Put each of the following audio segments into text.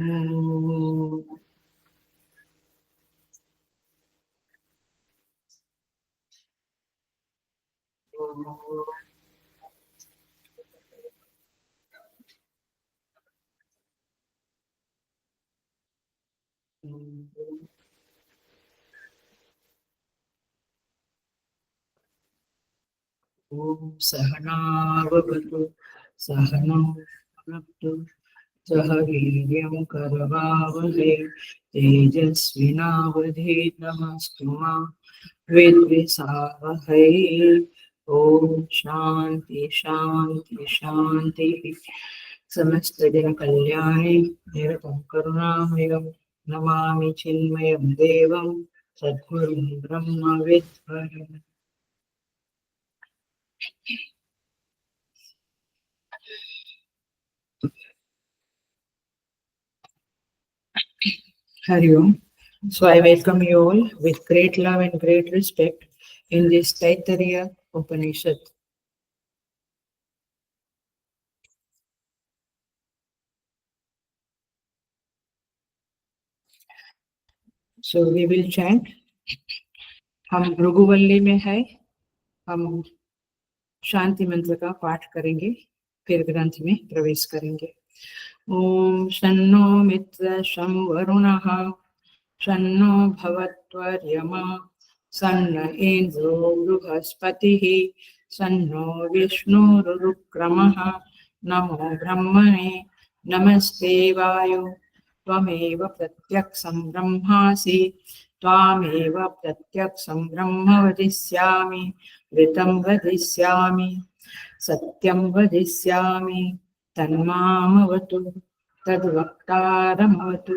ॐ सहनावतु सहनौ भुनक्तु सह वीर्यं करवावहै तेजस्विनावधीतमस्तु मा विद्विषावहै। ॐ शान्ति शान्ति शान्तिः। समस्तजनकल्याणे निरतं करुणामयं नमामि चिन्मयं देवं सद्गुरुं ब्रह्मविद्वरम्। Hari Om. So I welcome you all with great love and great respect in this Taittiriya Upanishad. So we will chant. हम भृगुवल्ली में है, हम शांति मंत्र का पाठ करेंगे, फिर ग्रंथ में प्रवेश करेंगे। ओम शन्नो मित्र शं वरुणः शन्नो भवत्वर्यमा सन्न इंद्रो बृहस्पतिः सन्नो विष्णुरुक्रमः नमो ब्रह्मणे नमस्ते वायु त्वमेव प्रत्यक्षं ब्रह्मासि त्वामेव प्रत्यक्षं ब्रह्म वदिष्यामि ऋतं वदिष्यामि सत्यं वदिष्यामि तन्मामवतु तद्वक्तारमवतु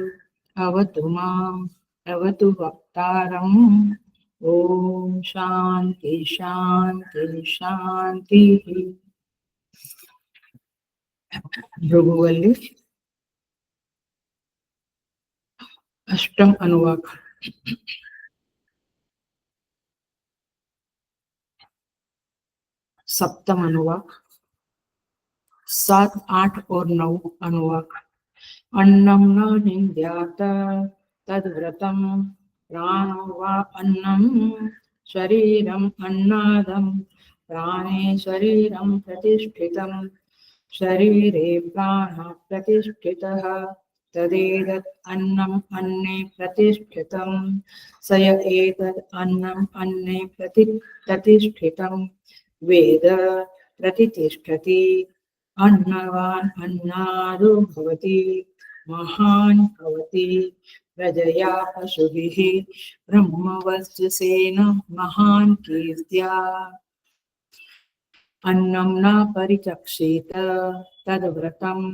अवतु माम् अवतु वक्तारम्। ओम शांति शांति शांति। भृगुवल्ली अष्टम अनुवाक। सप्तम अनुवाक। 7, 8 और 9 अनुवाक। अन्नं न निन्द्यात तद्व्रतं प्राणो वा अन्नं शरीरम् अन्नादं प्राणे शरीरं प्रतिष्ठितं शरीरे प्राणः प्रतिष्ठितः तदेतत् अन्नम् अन्ने प्रतिष्ठितं स य एतद् अन्नम् अन्ने प्रतिष्ठितं वेद प्रतिष्ठति अन्नवान् अन्नादो भवति महान् भवति प्रजया पशुभिः ब्रह्मवर्चसेन महान् कीर्त्या अन्नं न परिचक्षेत तद्व्रतम्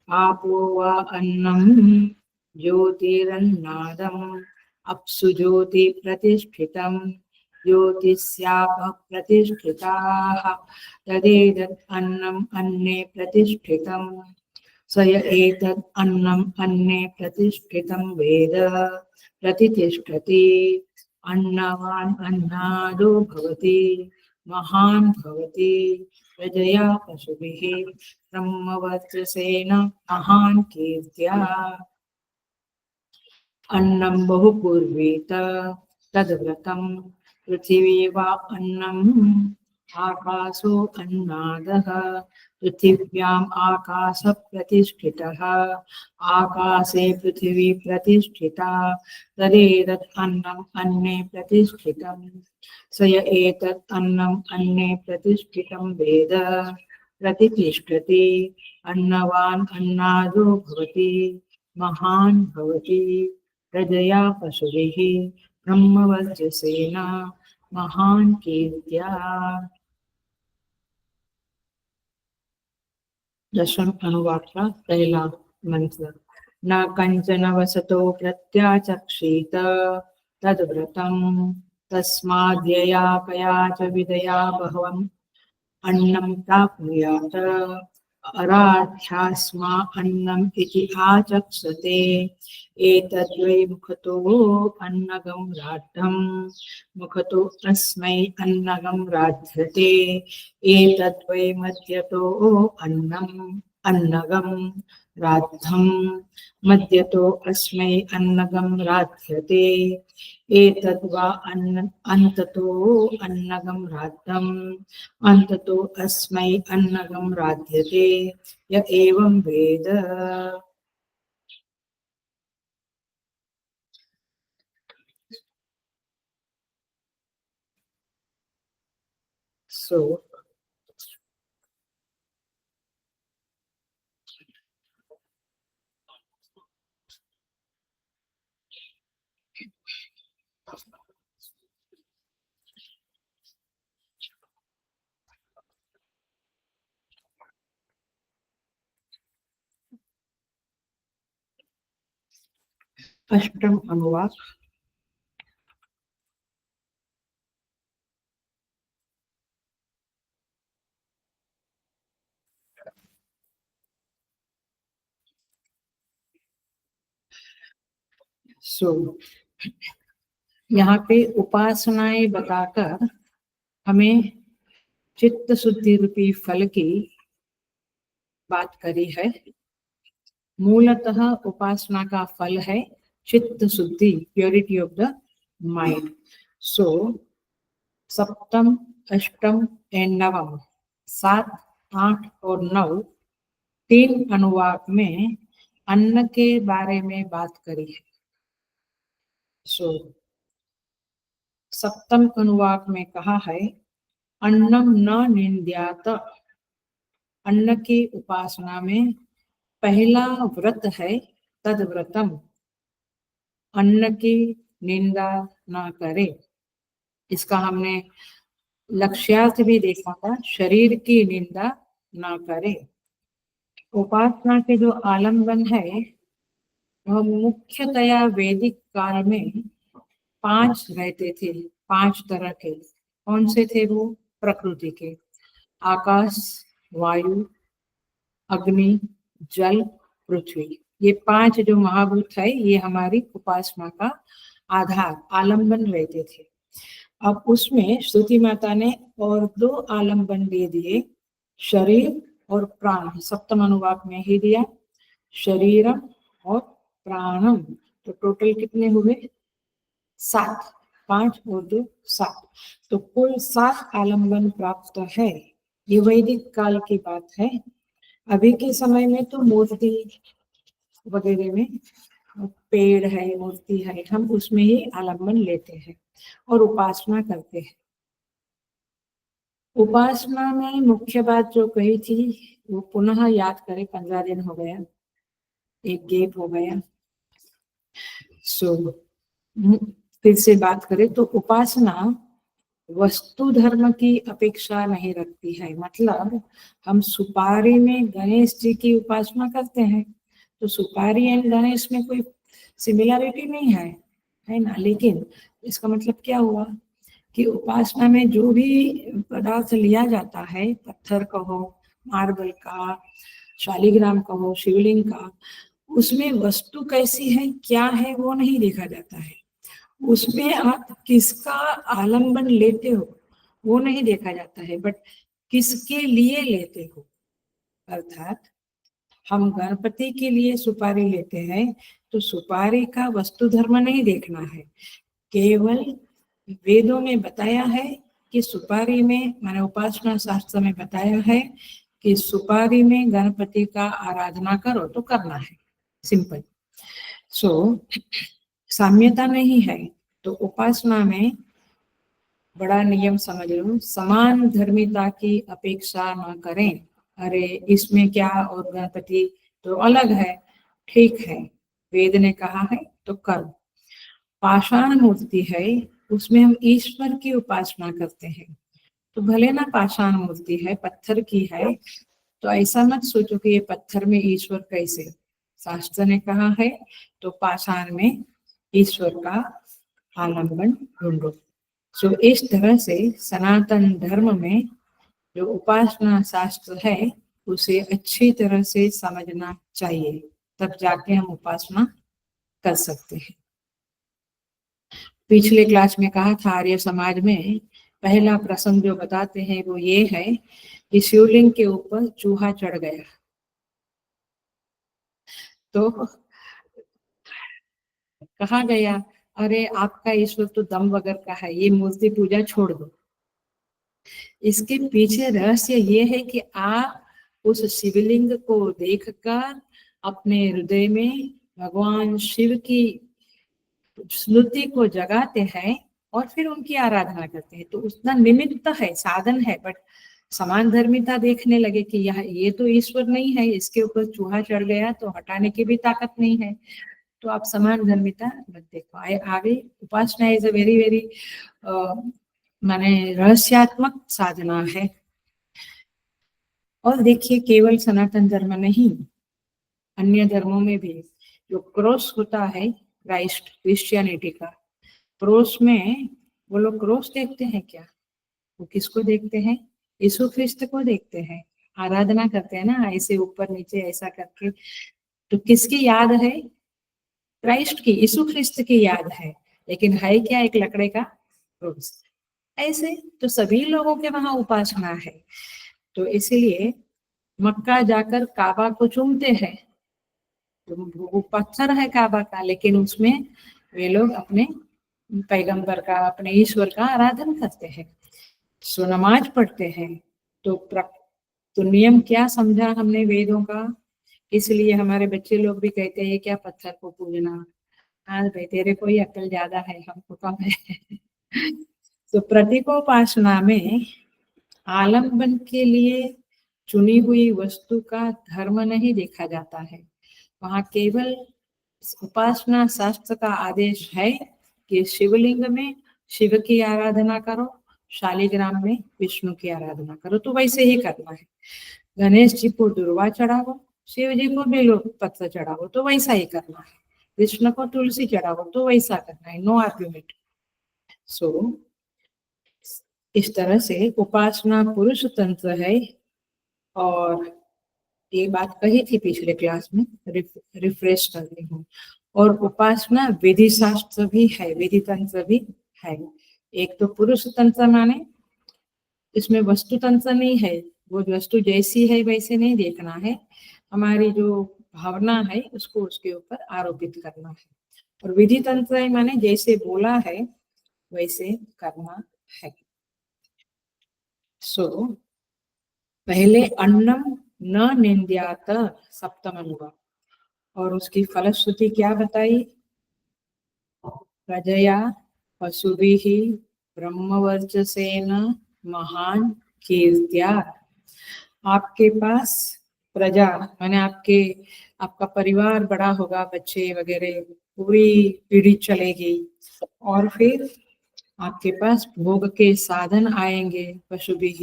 आपो वा अन्नं ज्योतिरन्नादम् अप्सु ज्योति प्रतिष्ठितं ज्योतिस्यापः प्रतिष्ठिताः तदेतत् अन्नम् अन्ने प्रतिष्ठितं स य एतत् अन्नम् अन्ने प्रतिष्ठितं वेद प्रतिष्ठति अन्नवान् अन्नादो भवति महान् भवति प्रजया पशुभिः ब्रह्मवर्चसेन महान् कीर्त्या अन्नं बहुपूर्वेत तद्व्रतं पृथिवी वा अन्नम् आकाशो अन्नादः पृथिव्याम् आकाशः प्रतिष्ठितः आकाशे पृथिवी प्रतिष्ठिता तदेतत् अन्नम् अन्ने प्रतिष्ठितं स य एतत् अन्नम् अन्ने प्रतिष्ठितं वेद प्रतिष्ठति अन्नवान् अन्नादो भवति महान् भवति प्रजया पशुभिः ब्रह्मवर्चसेन महान् कीर्त्या। दशम अनुवाक का पहला मंत्र। न कंचन वसतो प्रत्याचक्षेत तद्व्रतं तस्माद्यया कया च विदया बहवम् अन्नं प्राप्नुयात् अराध्यास्मा अन्नम् इति आचक्षते एतद्वै मुखतो अन्नगं राद्धं मुखतो अस्मै अन्नगं राध्यते एतद्वै मध्यतो अन्नम् अन्नगं राद्धं मद्यतो अस्मै अन्नगं राध्यते एतद्वा अन्ततो अन्नगं राद्धम् अन्ततो अस्मै अन्नगं राध्यते य एवं वेद. So अष्टम अनुवाक. सो यहाँ पे उपासनाएं बताकर हमें चित्त शुद्धि रूपी फल की बात करी है. मूलतः उपासना का फल है चित्त शुद्धि, प्योरिटी ऑफ द माइंड. सो सप्तम, अष्टम एंड नवम, 7, 8 और 9 तीन अनुवाक में अन्न के बारे में बात करी है. सो सप्तम अनुवाक में कहा है अन्नम न निंद्यात. अन्न की उपासना में पहला व्रत है तद व्रतम, अन्न की निंदा ना करे. इसका हमने लक्ष्यार्थ भी देखा था, शरीर की निंदा ना करे. उपासना के जो आलम्बन है वह मुख्यतया वैदिक काल में 5 रहते थे. 5 तरह के. कौन से थे वो? प्रकृति के, आकाश, वायु, अग्नि, जल, पृथ्वी. ये 5 जो महाभूत है ये हमारी उपासना का आधार, आलम्बन रहते थे. अब उसमें स्तुति माता ने और 2 आलम्बन दे दिए, शरीर और प्राण. सप्तम अनुवाक में ही दिया, शरीरम और प्राणम. तो टोटल कितने हुए? 7. 5 और 2 7. तो कुल 7 आलम्बन प्राप्त है. ये वैदिक काल की बात है. अभी के समय में तो मूर्ति वगैरह में पेड़ है, मूर्ति है, हम उसमें ही आलम्बन लेते हैं और उपासना करते हैं. उपासना में मुख्य बात जो कही थी वो पुनः याद करें. 15 दिन हो गया, एक गैप हो गया. सो फिर से बात करें तो उपासना वस्तु धर्म की अपेक्षा नहीं रखती है. मतलब हम सुपारी में गणेश जी की उपासना करते हैं तो सुपारी एंड गणेश में कोई सिमिलरिटी नहीं है ना. लेकिन इसका मतलब क्या हुआ कि उपासना में जो भी पदार्थ लिया जाता है, पत्थर का हो, मार्बल का, शालिग्राम का हो, शिवलिंग का, उसमें वस्तु कैसी है, क्या है, वो नहीं देखा जाता है. उसमें आप किसका आलम्बन लेते हो वो नहीं देखा जाता है, बट किसके लिए लेते हो. अर्थात हम गणपति के लिए सुपारी लेते हैं तो सुपारी का वस्तु धर्म नहीं देखना है. केवल वेदों में बताया है कि सुपारी में, मैंने उपासना शास्त्र में बताया है कि सुपारी में गणपति का आराधना करो तो करना है. सिंपल. सो साम्यता नहीं है. तो उपासना में बड़ा नियम समझ लो, समान धर्मिता की अपेक्षा न करें. अरे इसमें क्या और गणपति तो अलग है. ठीक है, वेद ने कहा है तो करो. पाषाण मूर्ति है, उसमें हम ईश्वर की उपासना करते हैं. तो भले ना पाषाण मूर्ति है, पत्थर की है, तो ऐसा मत सोचो कि ये पत्थर में ईश्वर कैसे. शास्त्र ने कहा है तो पाषाण में ईश्वर का आलम्बन ढूंढो. सो इस तरह से सनातन धर्म में जो उपासना शास्त्र है उसे अच्छी तरह से समझना चाहिए, तब जाके हम उपासना कर सकते हैं. पिछले क्लास में कहा था आर्य समाज में पहला प्रसंग जो बताते हैं वो ये है कि शिवलिंग के ऊपर चूहा चढ़ गया. तो कहा गया, अरे आपका ईश्वर तो दम वगैरह का है, ये मूर्ति पूजा छोड़ दो। इसके पीछे रहस्य ये है कि आप उस शिवलिंग को देखकर अपने हृदय में भगवान शिव की स्मृति को जगाते हैं और फिर उनकी आराधना करते हैं। तो उतना निमित्त है, साधन है, बट समान धर्मिता देखने लगे कि यह ये तो ईश्वर नहीं है, इसके ऊपर चूहा चढ़ गया तो हटाने की भी ताकत नहीं है। तो आप समान धर्मिता मत देखो। आगे उपासना इज अ वेरी वेरी माने रहस्यात्मक साधना है। और देखिए, केवल सनातन धर्म नहीं, अन्य धर्मों में भी जो क्रॉस होता है क्रिश्चियनिटी का, क्रॉस में वो लोग क्रॉस देखते हैं क्या? वो किसको देखते हैं? यीशु ख्रिस्त को देखते हैं, आराधना करते हैं ना, ऐसे ऊपर नीचे ऐसा करके। तो किसकी याद है? क्राइस्ट की, यीशु ख्रिस्त की याद है, लेकिन है क्या? एक लकड़े का क्रूस। ऐसे तो सभी लोगों के वहां उपासना है। तो इसीलिए मक्का जाकर काबा को चूमते हैं, तो वो पत्थर है काबा का, लेकिन उसमें वे लोग अपने पैगंबर का, अपने ईश्वर का आराधन करते हैं, सो नमाज पढ़ते हैं। तो तो नियम क्या समझा हमने वेदों का? इसलिए हमारे बच्चे लोग भी कहते हैं क्या पत्थर को पूजना। हाँ भाई, तेरे को ही अक्ल ज्यादा है, हमको कम है। तो प्रतीकोपासना में आलम्बन के लिए चुनी हुई वस्तु का धर्म नहीं देखा जाता है। वहां केवल उपासना शास्त्र का आदेश है कि शिवलिंग में शिव की आराधना करो, शालिग्राम में विष्णु की आराधना करो, तो वैसे ही करना है। गणेश जी को दुर्वा चढ़ाओ, शिव जी को बेलो पत्र चढ़ाओ, तो वैसा ही करना है। कृष्ण को तुलसी चढ़ाओ, तो वैसा करना है, नो आर्ग्यूमेंट। सो इस तरह से उपासना पुरुष तंत्र है। और ये बात कही थी पिछले क्लास में, रिफ्रेश कर रही हूँ। और उपासना विधि शास्त्र भी है, विधि तंत्र भी है। एक तो पुरुष तंत्र माने इसमें वस्तु तंत्र नहीं है, वो वस्तु जैसी है वैसे नहीं देखना है, हमारी जो भावना है उसको उसके ऊपर आरोपित करना है। और विधि तंत्र माने जैसे बोला है वैसे करना है। सो पहले अन्नम न निंद्यात सप्तम अनुवाद, और उसकी फलश्रुति क्या बताई? प्रजया पशुभिः ब्रह्मवर्चसेन महान कीर्त्या। आपके पास प्रजा माने आपका परिवार बड़ा होगा, बच्चे वगैरह पूरी पीढ़ी चलेगी, और फिर आपके पास भोग के साधन आएंगे, पशुभिः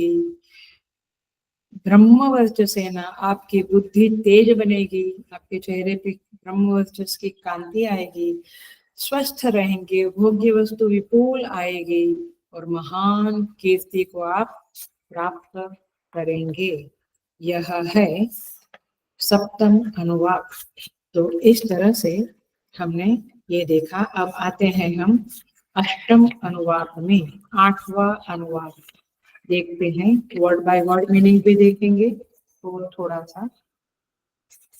ब्रह्मवर्चसेना, आपकी बुद्धि तेज बनेगी, आपके चेहरे पे ब्रह्मवर्चस की कांति आएगी, स्वस्थ रहेंगे, भोग्य वस्तु विपुल आएगी, और महान कीर्ति को आप प्राप्त करेंगे। यह है सप्तम अनुवाक। तो इस तरह से हमने ये देखा। अब आते हैं हम अष्टम अनुवाक में, आठवां अनुवाक देखते हैं। वर्ड बाय वर्ड मीनिंग भी देखेंगे और थोड़ा सा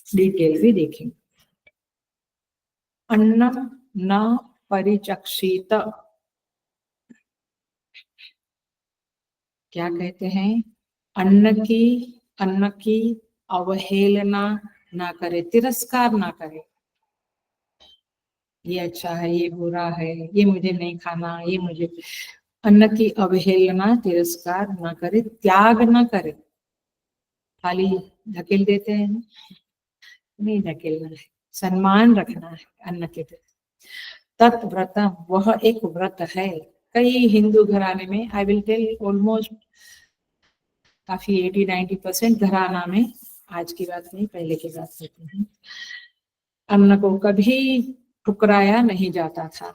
डिटेल भी देखेंगे। अन्नम न परिचक्षित, क्या कहते हैं? अन्न की अवहेलना ना करे, तिरस्कार ना करे। ये अच्छा है, ये बुरा है, ये मुझे नहीं खाना, ये मुझे। अन्न की अवहेलना, तिरस्कार ना करे, त्याग ना करे। खाली धकेल देते हैं ना, नहीं धकेलना है, सम्मान रखना है अन्न के प्रति। तत्व्रतम, वह एक व्रत है। कई हिंदू घराने में, आई विल टेल ऑलमोस्ट काफी 80-90% घराना में, आज की बात नहीं पहले की बात करते हैं, अन्न को कभी ठुकराया नहीं जाता था।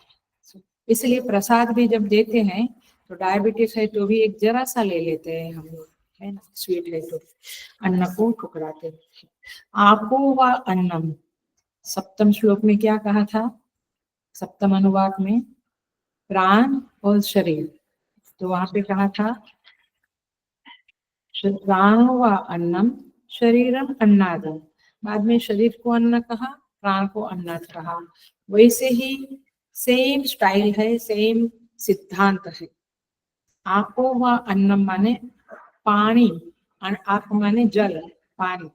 इसलिए प्रसाद भी जब देते हैं तो डायबिटीज है तो भी एक जरा सा ले लेते हैं हम लोग, है ना, स्वीट है तो अन्न को ठुकराते हैं। आपो व अन्नम, सप्तम श्लोक में क्या कहा था? सप्तम अनुवाक में प्राण और शरीर, तो वहां पे कहा था प्राण व अन्नम शरीरम अन्नादम, बाद में शरीर को अन्न कहा, प्राण को अन्नद कहा। वैसे ही सेम स्टाइल है, सेम सिद्धांत है। आपो व अन्नम माने पानी, आप माने जल, पानी,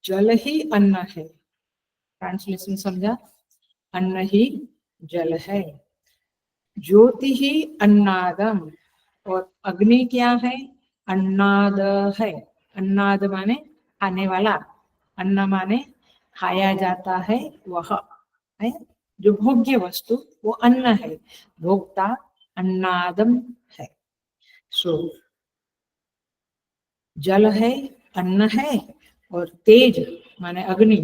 जल ही अन्न है। ट्रांसलेशन समझा? अन्न ही जल है। ज्योति ही अन्नादम, और अग्नि क्या है? अन्नाद है। अन्नाद माने खाने वाला, अन्न माने खाया जाता है वह है, जो भोग्य वस्तु वो अन्न है, भोक्ता अन्नादम है। सो जल है, अन्न है, और तेज माने अग्नि,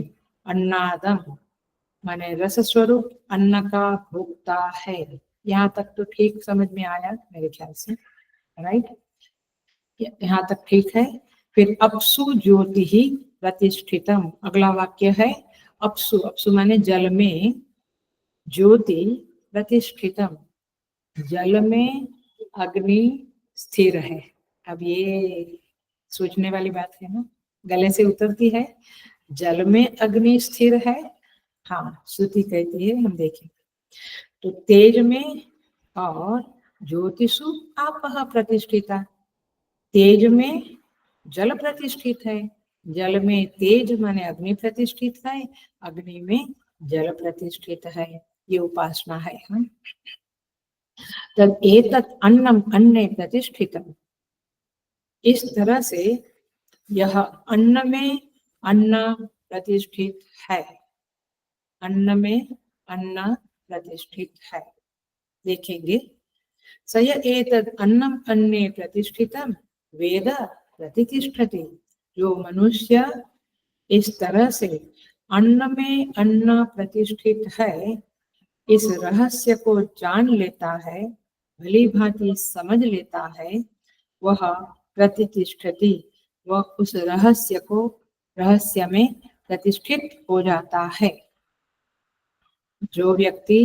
अन्नादम माने रस स्वरूप, अन्न का भोक्ता है। यहाँ तक तो ठीक समझ में आया मेरे ख्याल से, राइट? यहाँ तक ठीक है। फिर अपसु ज्योति ही प्रतिष्ठितम, अगला वाक्य है अपसु, अपसु माने जल में, ज्योति प्रतिष्ठितम, जल में अग्नि स्थिर है। अब ये सोचने वाली बात है ना, गले से उतरती है। जल में अग्नि स्थिर है, हाँ श्रुति कहती है, हम देखें तो तेज में और ज्योतिषु आपः प्रतिष्ठिता, तेज में जल प्रतिष्ठित है, जल में तेज माने अग्नि प्रतिष्ठित है, अग्नि में जल प्रतिष्ठित है। ये उपासना है। हम तद एतत् अन्नम अन्ने प्रतिष्ठितम, इस तरह से यह अन्न में अन्न प्रतिष्ठित है, अन्न में अन्न प्रतिष्ठित है। देखेंगे सय एतद् अन्नम अन्ने प्रतिष्ठितम वेद प्रतिष्ठति, जो मनुष्य इस तरह से अन्न में अन्न प्रतिष्ठित है, इस रहस्य को जान लेता है, भली भांति समझ लेता है, वह प्रतिष्ठति, वह उस रहस्य में प्रतिष्ठित हो जाता है। जो व्यक्ति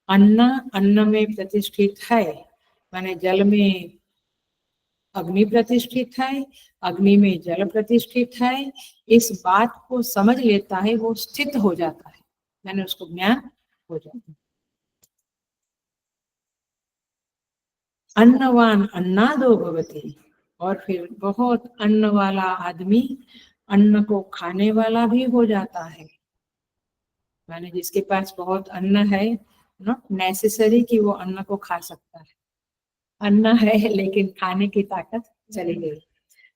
अन्न में प्रतिष्ठित है, माने जल में अग्नि प्रतिष्ठित है, अग्नि में जल प्रतिष्ठित है, इस बात को समझ लेता है, वो स्थित हो जाता है, मैंने उसको ज्ञान हो जाता है। अन्नवान अन्नादो भवति, और फिर बहुत अन्न वाला आदमी अन्न को खाने वाला भी हो जाता है। माने जिसके पास बहुत अन्न है, नॉट नेसेसरी कि वो अन्न को खा सकता है, अन्न है लेकिन खाने की ताकत चली गई।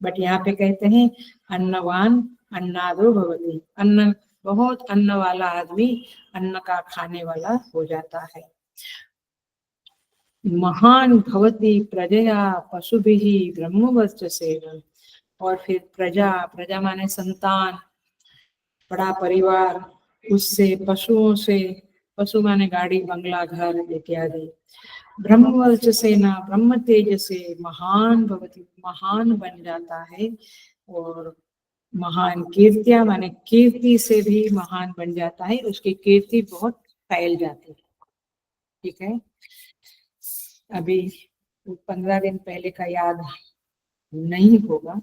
बट यहाँ पे कहते हैं अन्नवान अन्नादो भवति, अन्न, बहुत अन्न वाला आदमी अन्न का खाने वाला हो जाता है। महान भवति प्रजया पशुभिः ब्रह्मवर्चसेन, और फिर प्रजा, प्रजा माने संतान, बड़ा परिवार, उससे पशुओं से, पशु माने गाड़ी बंगला घर इत्यादि, ब्रह्मवर्चसेना ब्रह्म तेज से महान भवति, महान बन जाता है, और महान कीर्तिया माने कीर्ति से भी महान बन जाता है, उसकी कीर्ति बहुत फैल जाती है। ठीक है, अभी 15 दिन पहले का याद नहीं होगा,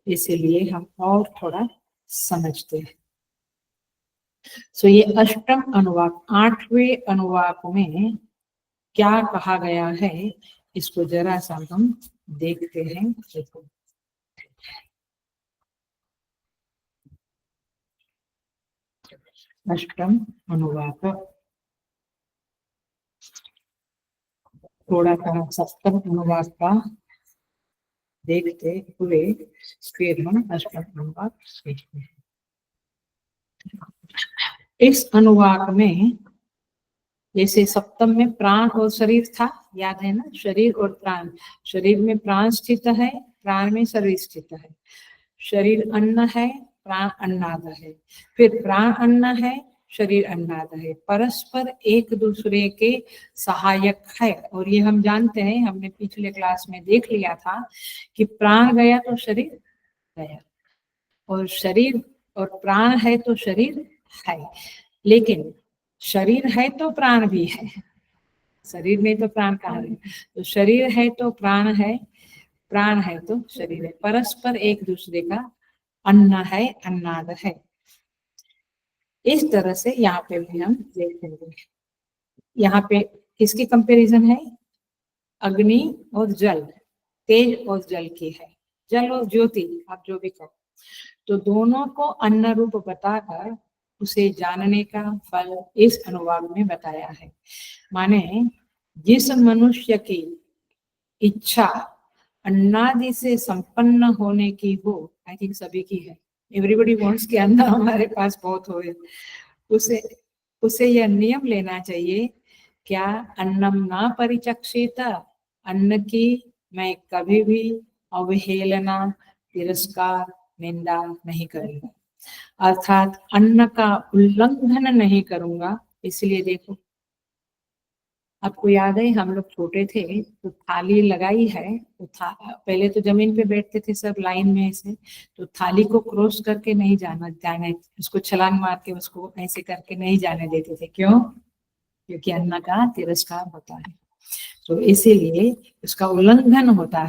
इसीलिए हम और थोड़ा समझते हैं। सो ये अष्टम अनुवाक, 8वें अनुवाक में क्या कहा गया है, इसको जरा सा हम देखते हैं। देखो, अष्टम अनुवाक, थोड़ा सा सप्तम अनुवाक का देखते हुए फिर हम अष्टम अनुवाक देखते हैं। इस अनुवाक में जैसे सप्तम में प्राण और शरीर था, याद है ना, शरीर और प्राण, शरीर में प्राण स्थित है, प्राण में शरीर स्थित है, शरीर अन्न है, प्राण अन्नाद है, फिर प्राण अन्न है, शरीर अन्नाद है, परस्पर एक दूसरे के सहायक है। और ये हम जानते हैं, हमने पिछले क्लास में देख लिया था कि प्राण गया तो शरीर गया, और शरीर और प्राण है तो शरीर है, लेकिन शरीर है तो प्राण भी है, शरीर नहीं तो प्राण कहाँ है, तो शरीर है तो प्राण है, प्राण है तो शरीर है, परस्पर एक दूसरे का अन्न है, अन्नाद है। इस तरह से यहाँ पे भी हम देखेंगे। यहाँ पे किसकी कंपैरिजन है? अग्नि और जल, तेज और जल की है, जल और ज्योति आप जो भी कहो। तो दोनों को अन्न रूप बताकर उसे जानने का फल इस अनुवाद में बताया है। माने जिस मनुष्य की इच्छा अन्नादि से संपन्न होने की हो, आई थिंक सभी की है, एवरीबॉडी वांट्स कि अन्न हमारे पास बहुत हो, उसे उसे यह नियम लेना चाहिए, क्या अन्नम ना परिचक्षेत, अन्न की मैं कभी भी अवहेलना, तिरस्कार, निंदा नहीं करूंगा, अर्थात अन्न का उल्लंघन नहीं करूंगा। इसलिए देखो, आपको याद है हम लोग छोटे थे तो थाली लगाई है, तो पहले तो जमीन पे बैठते थे सब लाइन में ऐसे, तो थाली को क्रॉस करके नहीं जाने, उसको छलांग मार के उसको ऐसे करके नहीं जाने देते थे। क्यों? क्योंकि अन्न का तिरस्कार होता है, तो इसीलिए उसका उल्लंघन होता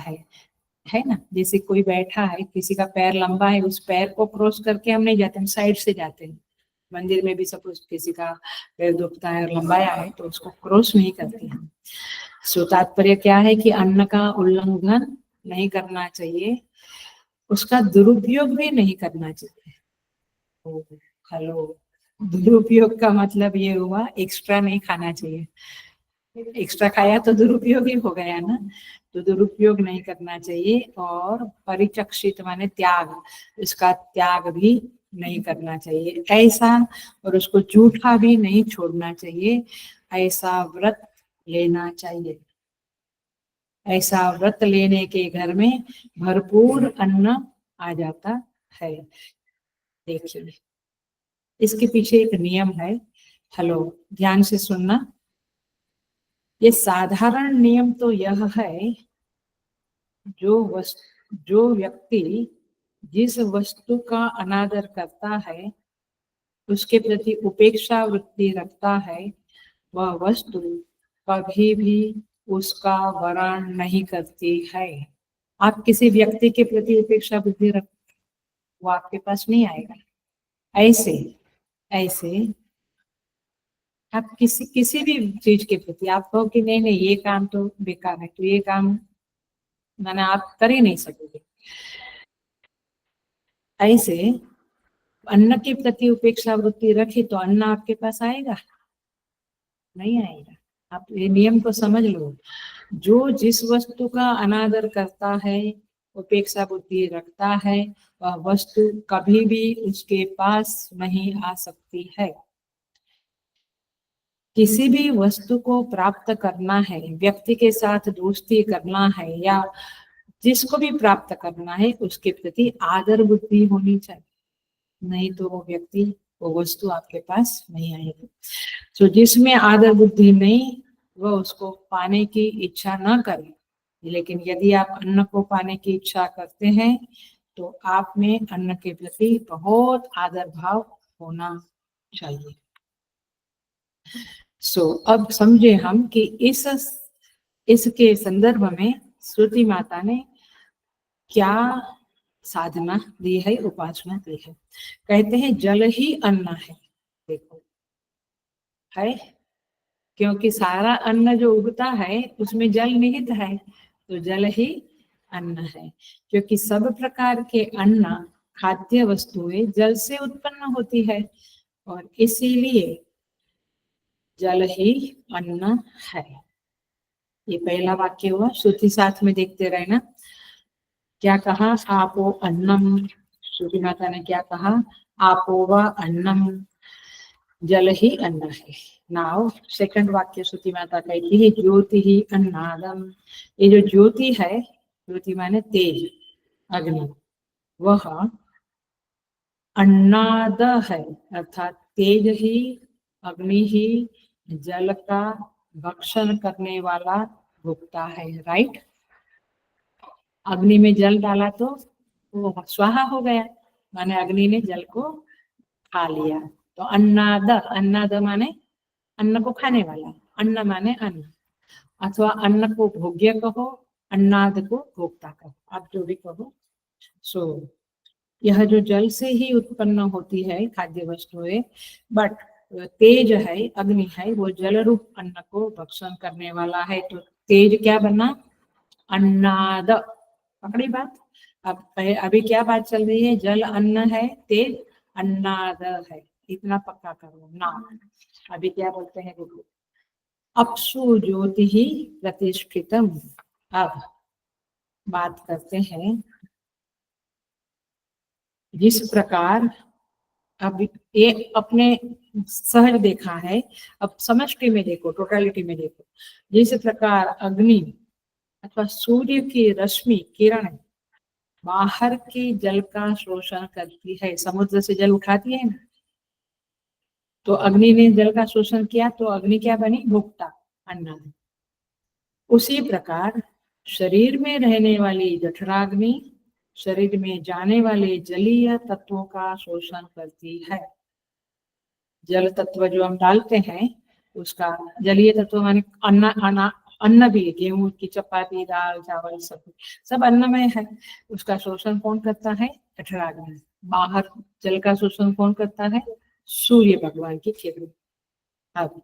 है ना। जैसे कोई बैठा है, किसी का पैर लंबा है, उस पैर को क्रॉस करके हम नहीं जाते, हम साइड से जाते हैं। मंदिर में भी सपोज किसी का पैर दुखता है और लंबाया है तो उसको क्रॉस नहीं करते हैं। सो तात्पर्य क्या है कि अन्न का उल्लंघन नहीं करना चाहिए, उसका दुरुपयोग भी नहीं करना चाहिए। हेलो, दुरुपयोग का मतलब ये हुआ एक्स्ट्रा नहीं खाना चाहिए, एक्स्ट्रा खाया तो दुरुपयोग ही हो गया ना, तो दुरुपयोग नहीं करना चाहिए। और परिचक्षित माने त्याग, इसका त्याग भी नहीं करना चाहिए ऐसा, और उसको जूठा भी नहीं छोड़ना चाहिए, ऐसा व्रत लेना चाहिए। ऐसा व्रत लेने के घर में भरपूर अन्न आ जाता है। देखिए, इसके पीछे एक नियम है। हेलो, ध्यान से सुनना। ये साधारण नियम तो यह है, जो व्यक्ति जिस वस्तु का अनादर करता है, उसके प्रति उपेक्षा वृत्ति रखता है, वह वस्तु कभी भी उसका वरण नहीं करती है। आप किसी व्यक्ति के प्रति उपेक्षा बुद्धि रख, वो आपके पास नहीं आएगा। ऐसे ऐसे आप किसी भी चीज के प्रति आप कहो कि नहीं नहीं ये काम तो बेकार है, तो ये काम माने आप कर ही नहीं सकोगे। ऐसे अन्न के प्रति उपेक्षा वृत्ति रखी तो अन्न आपके पास आएगा? नहीं आएगा। आप ये नियम को समझ लो, जो जिस वस्तु का अनादर करता है, उपेक्षा बुद्धि रखता है, वह वस्तु कभी भी उसके पास नहीं आ सकती है। किसी भी वस्तु को प्राप्त करना है, व्यक्ति के साथ दोस्ती करना है, या जिसको भी प्राप्त करना है, उसके प्रति आदर बुद्धि होनी चाहिए, नहीं तो वो व्यक्ति, वो वस्तु आपके पास नहीं आएगी। तो जिसमें आदर बुद्धि नहीं, वह उसको पाने की इच्छा न करे। लेकिन यदि आप अन्न को पाने की इच्छा करते हैं, तो आप में अन्न के प्रति बहुत आदर भाव होना चाहिए। अब समझे हम कि इसके संदर्भ में श्रुति माता ने क्या साधना दी है, उपासना दी है। कहते हैं जल ही अन्न है। देखो, है, क्योंकि सारा अन्न जो उगता है उसमें जल निहित है, तो जल ही अन्न है। क्योंकि सब प्रकार के अन्न खाद्य वस्तुएं जल से उत्पन्न होती है, और इसीलिए जल ही अन्न है। ये पहला वाक्य हुआ। श्रुति साथ में देखते रहना। क्या कहा? आपो अन्नम, श्रुति माता ने क्या कहा? आपो व अन्नम, जल ही अन्न है। नाउ सेकंड वाक्य श्रुति माता कहती है ज्योति ही अन्नादम। ये जो ज्योति है, ज्योति माने तेज, अग्नि, वह अन्नाद है, अर्थात तेज ही, अग्नि ही जल का भक्षण करने वाला भुगता है। राइट? अग्नि में जल डाला तो वो स्वाहा हो गया, माने अग्नि ने जल को खा लिया। तो अन्नाद, अन्नाद माने अन्न को खाने वाला, अन्न माने अन्न, अथवा अन्न को भोग्य कहो, अन्नाद को भोक्ता कहो, आप जो भी कहो। सो यह जो जल से ही उत्पन्न होती है खाद्य वस्तुएं, बट तेज है, अग्नि है, वो जल रूप अन्न को भक्षण करने वाला है। तो तेज क्या बना? अन्नाद। पकड़ी बात? अब अभी क्या बात चल रही है? जल अन्न है, तेज अन्नाद है, इतना पक्का करो ना। अभी क्या बोलते हैं देखो, अपसु ज्योति ही प्रतिष्ठितम। अब बात करते हैं जिस प्रकार, अब ये अपने सहज देखा है, अब समष्टि में देखो, टोटलिटी में देखो। जिस प्रकार अग्नि अथवा सूर्य की रश्मि किरण बाहर के जल का शोषण करती है, समुद्र से जल उठाती है ना, तो अग्नि ने जल का शोषण किया, तो अग्नि क्या बनी? भुक्ता, अन्न। उसी प्रकार शरीर में रहने वाली जठराग्नि शरीर में जाने वाले जलीय तत्वों का शोषण करती है। जल तत्व जो हम डालते हैं उसका, जलीय तत्व माने अन्न भी, गेहूं की चपाती, दाल, चावल, सब अन्नमय है। उसका शोषण कौन करता है? जठराग्नि। बाहर जल का शोषण कौन करता है? सूर्य भगवान की किरण। अब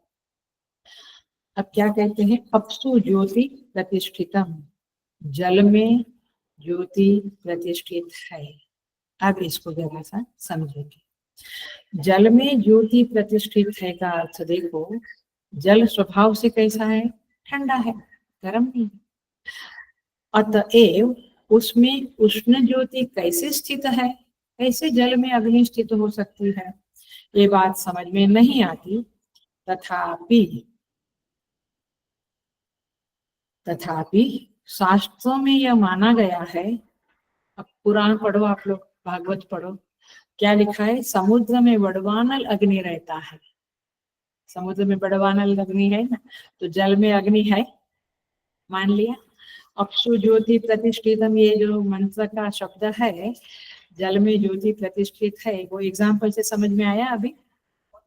क्या कहते हैं? अपसु ज्योति प्रतिष्ठितम, जल में ज्योति प्रतिष्ठित है। अब इसको जरा सा समझेंगे। जल में ज्योति प्रतिष्ठित है का अर्थ देखो, जल स्वभाव से कैसा है? ठंडा है, गर्म नहीं। अतएव उसमें उष्ण ज्योति कैसे स्थित है? कैसे जल में अग्नि स्थित हो सकती है? ये बात समझ में नहीं आती। तथापि शास्त्रों में यह माना गया है। अब पुराण पढ़ो आप लोग, भागवत पढ़ो, क्या लिखा है? समुद्र में बड़वानल अग्नि रहता है। समुद्र में बड़वानल अग्नि है ना, तो जल में अग्नि है, मान लिया। अपसु ज्योति प्रतिष्ठितम, ये जो मंत्र का शब्द है, जल में ज्योति प्रतिष्ठित है, वो एग्जाम्पल से समझ में आया? अभी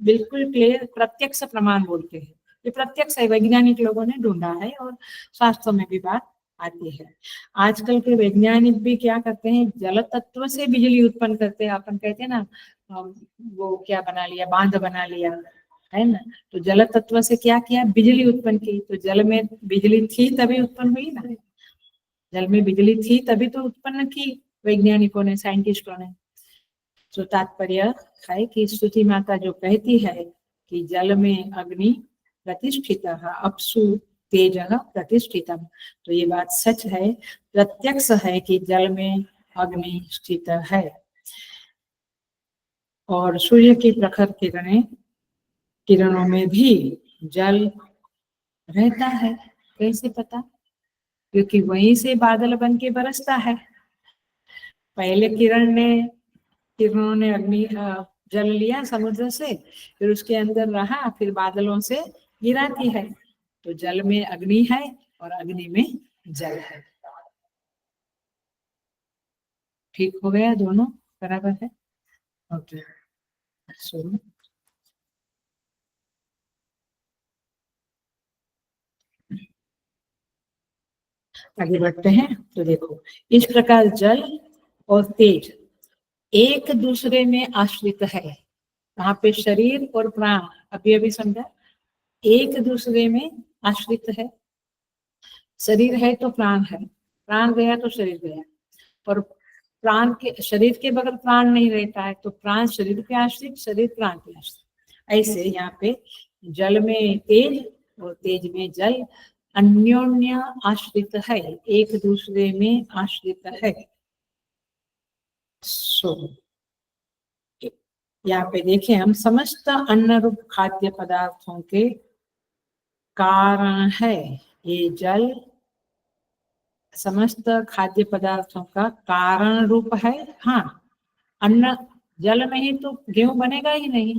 बिल्कुल क्लियर, प्रत्यक्ष प्रमाण बोलते हैं। ये प्रत्यक्ष है, वैज्ञानिक लोगों ने ढूंढा है और शास्त्रों में भी बात आती है। आजकल के वैज्ञानिक भी क्या करते हैं? जल तत्व से बिजली उत्पन्न करते हैं। अपन कहते हैं ना, वो क्या बना लिया, बांध बना लिया है ना, तो जल तत्व से क्या किया? बिजली उत्पन्न की। तो जल में बिजली थी तभी उत्पन्न हुई ना, जल में बिजली थी तभी तो उत्पन्न की वैज्ञानिकों ने, साइंटिस्टों ने। तो तात्पर्य है कि स्तुति माता जो कहती है कि जल में अग्नि प्रतिष्ठित, अपसु तेज प्रतिष्ठितम, तो ये बात सच है, प्रत्यक्ष है कि जल में अग्नि स्थित है। और सूर्य की प्रखर किरणों में भी जल रहता है। कैसे पता? क्योंकि वहीं से बादल बन के बरसता है। पहले किरणों ने अग्नि जल लिया समुद्र से, फिर उसके अंदर रहा, फिर बादलों से गिराती है। तो जल में अग्नि है और अग्नि में जल है। ठीक हो गया? दोनों बराबर है? ओके, सुनो। आगे बढ़ते हैं। तो देखो, इस प्रकार जल और तेज एक दूसरे में आश्रित है। वहां पे शरीर और प्राण, अभी अभी समझा, एक दूसरे में आश्रित है। शरीर है तो प्राण है, प्राण गया तो शरीर गया। और प्राण के, शरीर के बगैर प्राण नहीं रहता है, तो प्राण शरीर पे आश्रित, शरीर प्राण पे आश्रित। ऐसे यहाँ पे जल में तेज और तेज में जल अन्योन्य आश्रित है, एक दूसरे में आश्रित है। सो यहाँ पे देखें हम, समस्त अन्न रूप खाद्य पदार्थों के कारण है ये जल, समस्त खाद्य पदार्थों का कारण रूप है। हाँ, अन्न, जल नहीं तो गेहूं बनेगा ही नहीं,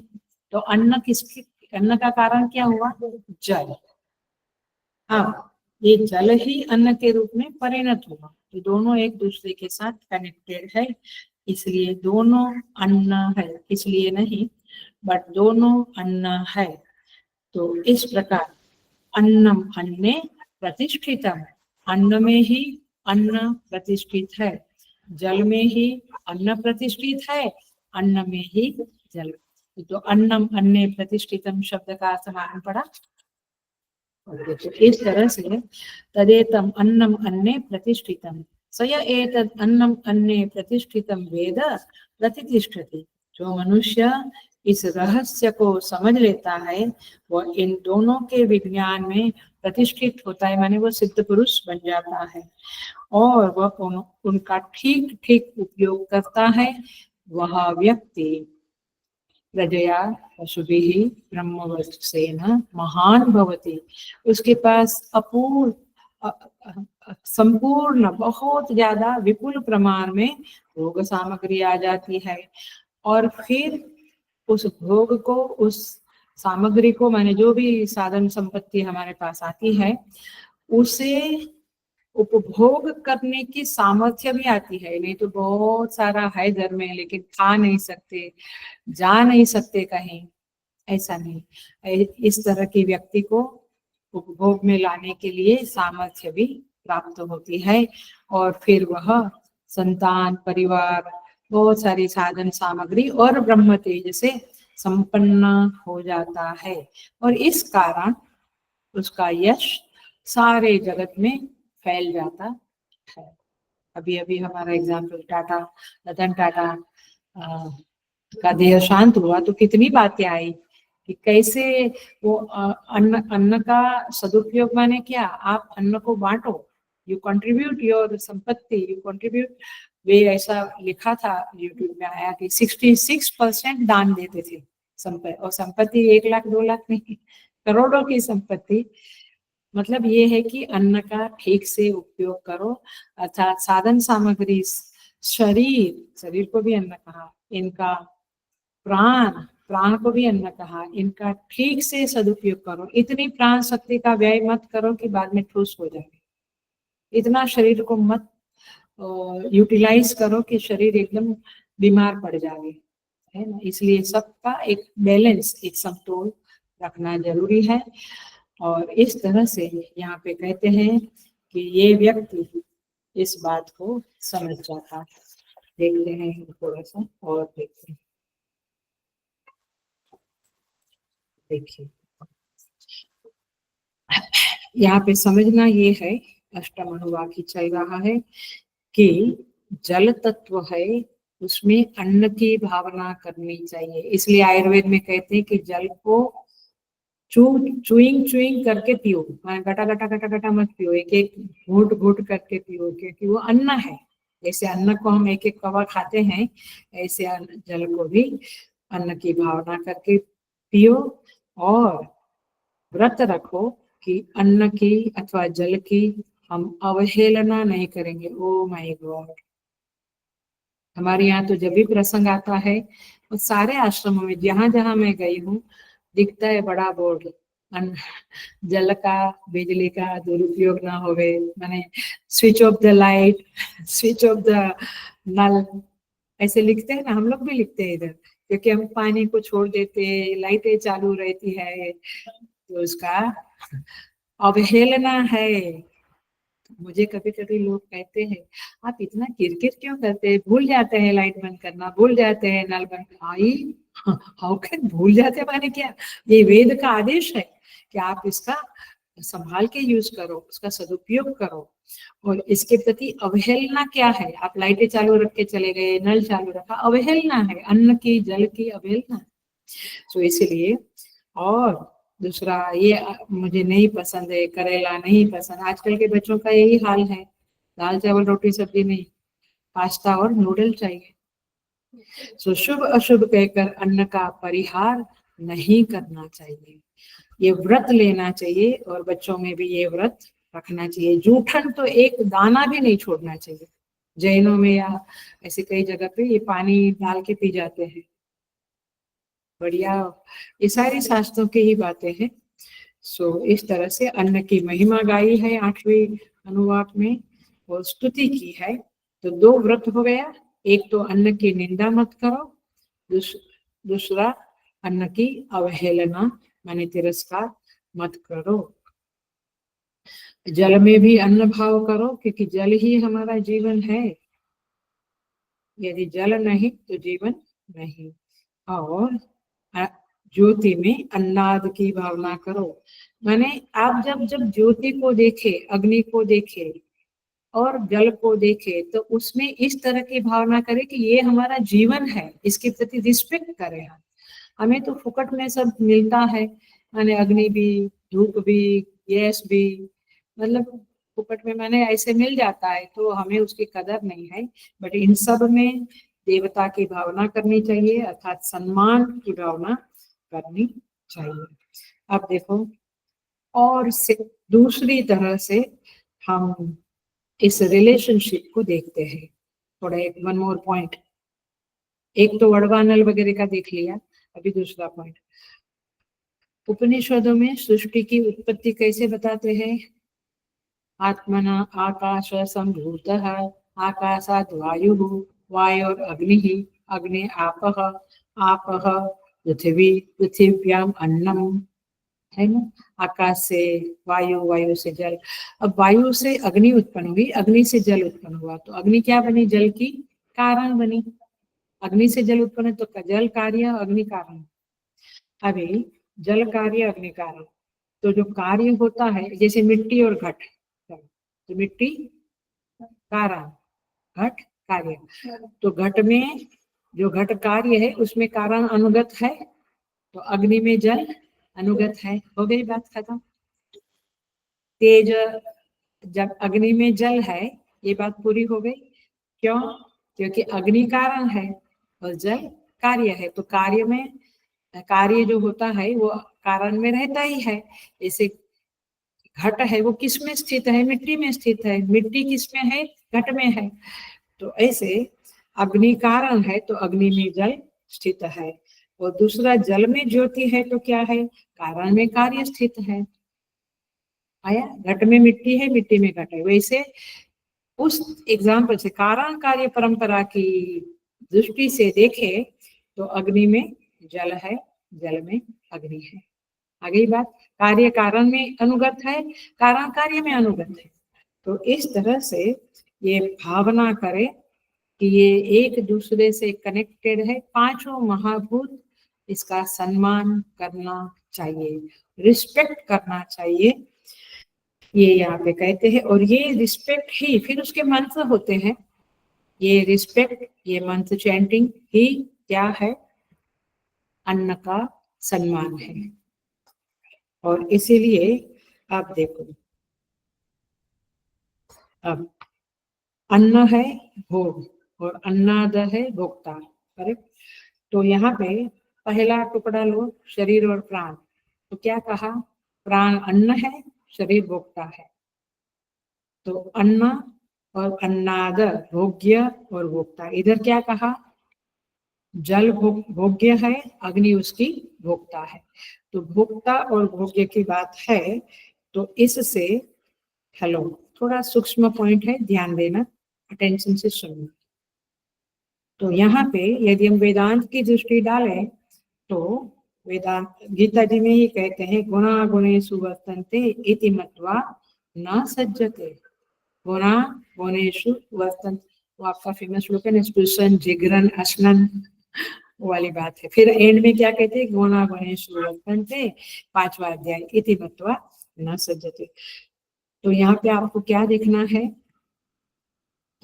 तो अन्न किसके, अन्न का कारण क्या हुआ? जल। हाँ, ये जल ही अन्न के रूप में परिणत हुआ, तो दोनों एक दूसरे के साथ कनेक्टेड है, इसलिए दोनों अन्न है, इसलिए नहीं बट दोनों अन्न है। तो इस प्रकार अन्नम अन्ने प्रतिष्ठितम, अन्न में ही अन्न प्रतिष्ठित है। जल में ही अन्न प्रतिष्ठित है, अन्न में ही जल। तो अन्नम अन्ने प्रतिष्ठितम शब्द का अर्थ मालूम पड़ा। तो इस तरह से तदेतम अन्नम अन्ने प्रतिष्ठितम स य एतद् अन्नम अन्ने प्रतिष्ठितम वेद प्रतिष्ठति। जो मनुष्य इस रहस्य को समझ लेता है वह इन दोनों के विज्ञान में प्रतिष्ठित होता है, माने वो सिद्ध पुरुष बन जाता है और वह उनका ठीक ठीक उपयोग करता है। वह व्यक्ति प्रजया पशुभिः ब्रह्मवर्चसेन महान भवति। उसके पास संपूर्ण बहुत ज्यादा विपुल प्रमाण में भोग सामग्री आ जाती है और फिर उस भोग को, उस सामग्री को, माने जो भी साधन संपत्ति हमारे पास आती है उसे उपभोग करने की सामर्थ्य भी आती है। नहीं तो बहुत सारा है घर में लेकिन खा नहीं सकते, जा नहीं सकते कहीं, ऐसा नहीं। इस तरह की व्यक्ति को उपभोग में लाने के लिए सामर्थ्य भी प्राप्त होती है और फिर वह संतान, परिवार, बहुत सारी साधन सामग्री और ब्रह्म तेज से संपन्न हो जाता है और इस कारण उसका यश सारे जगत में फैल जाता है। अभी अभी हमारा एग्जाम्पल टाटा, रतन टाटा का देह शांत हुआ तो कितनी बातें आई कि कैसे वो अन्न का सदुपयोग माने क्या, आप अन्न को बांटो, यू कंट्रीब्यूट योर संपत्ति, यू कंट्रीब्यूट। वे ऐसा लिखा था, यूट्यूब में आया कि 66% दान देते थे संपत्ति, और संपत्ति 1 लाख 2 लाख नहीं, करोड़ों की संपत्ति। मतलब ये है कि अन्न का ठीक से उपयोग करो, अर्थात साधन सामग्री, शरीर को भी अन्न कहा, इनका प्राण को भी अन्न कहा, इनका ठीक से सदुपयोग करो। इतनी प्राण शक्ति का व्यय मत करो कि बाद में ठूस हो जाए। इतना शरीर को मत यूटिलाइज करो कि शरीर एकदम बीमार पड़ जाए, है ना। इसलिए सबका एक बैलेंस, एक समतोल रखना जरूरी है। और इस तरह से यहाँ पे कहते हैं कि ये व्यक्ति इस बात को समझ जाता है। देखते हैं थोड़ा सा और देखते हैं। देखिए यहाँ पे समझना ये है, अष्टम अनुवाक्य चल रहा है कि जल तत्व है, उसमें अन्न की भावना करनी चाहिए। इसलिए आयुर्वेद में कहते हैं कि जल को चुइंग करके पियो, गटा गटा गटा गटा मत पियो, एक एक घूट घूट करके पियो, क्योंकि वो अन्न है। जैसे अन्न को हम एक एक कवा खाते हैं, ऐसे जल को भी अन्न की भावना करके पियो और व्रत रखो कि अन्न की अथवा जल की हम अवहेलना नहीं करेंगे। ओ माय गॉड, हमारे यहाँ तो जब भी प्रसंग आता है और सारे आश्रमों में जहां जहां मैं गई हूँ दिखता है बड़ा बोर्ड, जल का, बिजली का दुरुपयोग ना होवे, माने switch off the light, switch off the नल, ऐसे लिखते हैं ना। हम लोग भी लिखते हैं इधर, क्योंकि हम पानी को छोड़ देते, लाइटें चालू रहती है, तो उसका अवहेलना है। मुझे कभी कभी लोग कहते हैं आप इतना किरकिर क्यों करते हैं, भूल जाते हैं लाइट बंद करना, भूल जाते हैं नल बंद। आई हाउ कैन भूल जाते हैं, माने क्या, ये वेद का आदेश है कि आप इसका संभाल के यूज करो, उसका सदुपयोग करो। और इसके प्रति अवहेलना क्या है, आप लाइटें चालू रख के चले गए, नल चालू रखा, अवहेलना है, अन्न की जल की अवहेलना। तो इसलिए, और दूसरा ये मुझे नहीं पसंद है, करेला नहीं पसंद, आजकल के बच्चों का यही हाल है, दाल चावल रोटी सब्जी नहीं, पास्ता और नूडल चाहिए। तो शुभ अशुभ कहकर अन्न का परिहार नहीं करना चाहिए, ये व्रत लेना चाहिए और बच्चों में भी ये व्रत रखना चाहिए। जूठन तो एक दाना भी नहीं छोड़ना चाहिए। जैनों में या ऐसे कई जगह पे ये पानी डाल के पी जाते हैं, बढ़िया, ये सारी शास्त्रों की ही बातें हैं। सो इस तरह से अन्न की महिमा गाई है 8वें अनुवाक में और स्तुति की है। तो 2 व्रत हो गया, एक तो अन्न की निंदा मत करो, दूसरा अन्न की अवहेलना माने तिरस्कार मत करो। जल में भी अन्न भाव करो, क्योंकि जल ही हमारा जीवन है। यदि जल नहीं तो जीवन नहीं। और ज्योति में अन्नाद की भावना करो। माने आप जब जब ज्योति को देखे, अग्नि को देखे और जल को देखे, तो उसमें इस तरह की भावना करें कि ये हमारा जीवन है, इसके प्रति रिस्पेक्ट करें। हमें तो फुकट में सब मिलता है, माने अग्नि भी, धूप भी, गैस भी, मतलब फुकट में माने ऐसे मिल जाता है, तो हमें उसकी कदर नहीं है। बट इन सब में देवता की भावना करनी चाहिए, अर्थात सम्मान की भावना करनी चाहिए। अब देखो, और से दूसरी तरह से हम इस रिलेशनशिप को देखते हैं। थोड़ा एक वन मोर पॉइंट, एक तो वड़वानल वगैरह का देख लिया, अभी दूसरा पॉइंट। उपनिषदों में सृष्टि की उत्पत्ति कैसे बताते हैं? आत्मना आकाश संभूतः, आकाशात् वायुः, वायोर अग्निः, अग्ने आपः, आपः पृथ्वी, पृथिव्याम अन्नम, है ना। आकाश से वायु, वायु से जल। अब वायु से अग्नि उत्पन्न हुई, अग्नि से जल उत्पन्न हुआ, तो अग्नि क्या बनी? जल की कारण बनी। अग्नि से जल उत्पन्न, तो जल कार्य, अग्नि कारण। अभी जल कार्य, अग्नि कारण, तो जो कार्य होता है, जैसे मिट्टी और घट, तो मिट्टी कारण, घट कार्य। तो घट में जो घट कार्य है उसमें कारण अनुगत है, तो अग्नि में जल अनुगत है। हो गई बात खत्म। तेज, जब अग्नि में जल है, ये बात पूरी हो गई। क्यों? क्योंकि अग्नि कारण है और जल कार्य है, तो कार्य में, कार्य जो होता है वो कारण में रहता ही है। जैसे घट है, वो किस में स्थित है? मिट्टी में स्थित है। मिट्टी किस में है? घट में है। तो ऐसे अग्नि कारण है, तो अग्नि में जल स्थित है। और दूसरा, जल में ज्योति है, तो क्या है? कारण में कार्य स्थित है। आया? घट में मिट्टी है, मिट्टी में घट है। वैसे उस एग्जाम्पल से, कारण कार्य परंपरा की दृष्टि से देखे तो अग्नि में जल है, जल में अग्नि है। आगे बात, कार्य कारण में अनुगत है, कारण कार्य में अनुगत है। तो इस तरह से ये भावना करें कि ये एक दूसरे से कनेक्टेड है। पांचों महाभूत, इसका सम्मान करना चाहिए, रिस्पेक्ट करना चाहिए, ये यहाँ पे कहते हैं। और ये रिस्पेक्ट ही, फिर उसके मंत्र होते हैं। ये रिस्पेक्ट, ये मंत्र चैंटिंग ही क्या है? अन्न का सम्मान है। और इसीलिए आप देखो, अब अन्न है भोग और अन्नाद है भोक्ता, करेक्ट। तो यहाँ पे पहला टुकड़ा लो, शरीर और प्राण। तो क्या कहा? प्राण अन्न है, शरीर भोक्ता है। तो अन्न और अन्नाद भोग्य और भोक्ता। इधर क्या कहा? जल भोग्य है, अग्नि उसकी भोक्ता है। तो भोक्ता और भोग्य की बात है, तो इससे, हेलो, थोड़ा सूक्ष्म पॉइंट है, ध्यान देना, अटेंशन से सुनना। तो यहाँ पे यदि हम वेदांत की दृष्टि डालें, तो वेदांत गीता जी में ही कहते हैं, गुणा गुणेषु वर्तन्ते इति मत्वा न सज्जते। गुणा गुणेषु वर्तन्ते, वो आपका फेमस श्लोक है ना, स्पृशन जिगरन अश्नन वाली बात है। फिर एंड में क्या कहते हैं? गुणा गुणेषु वर्तन्ते, 5वां अध्याय, इति मत्वा न सज्जते। तो यहाँ पे आपको क्या देखना है?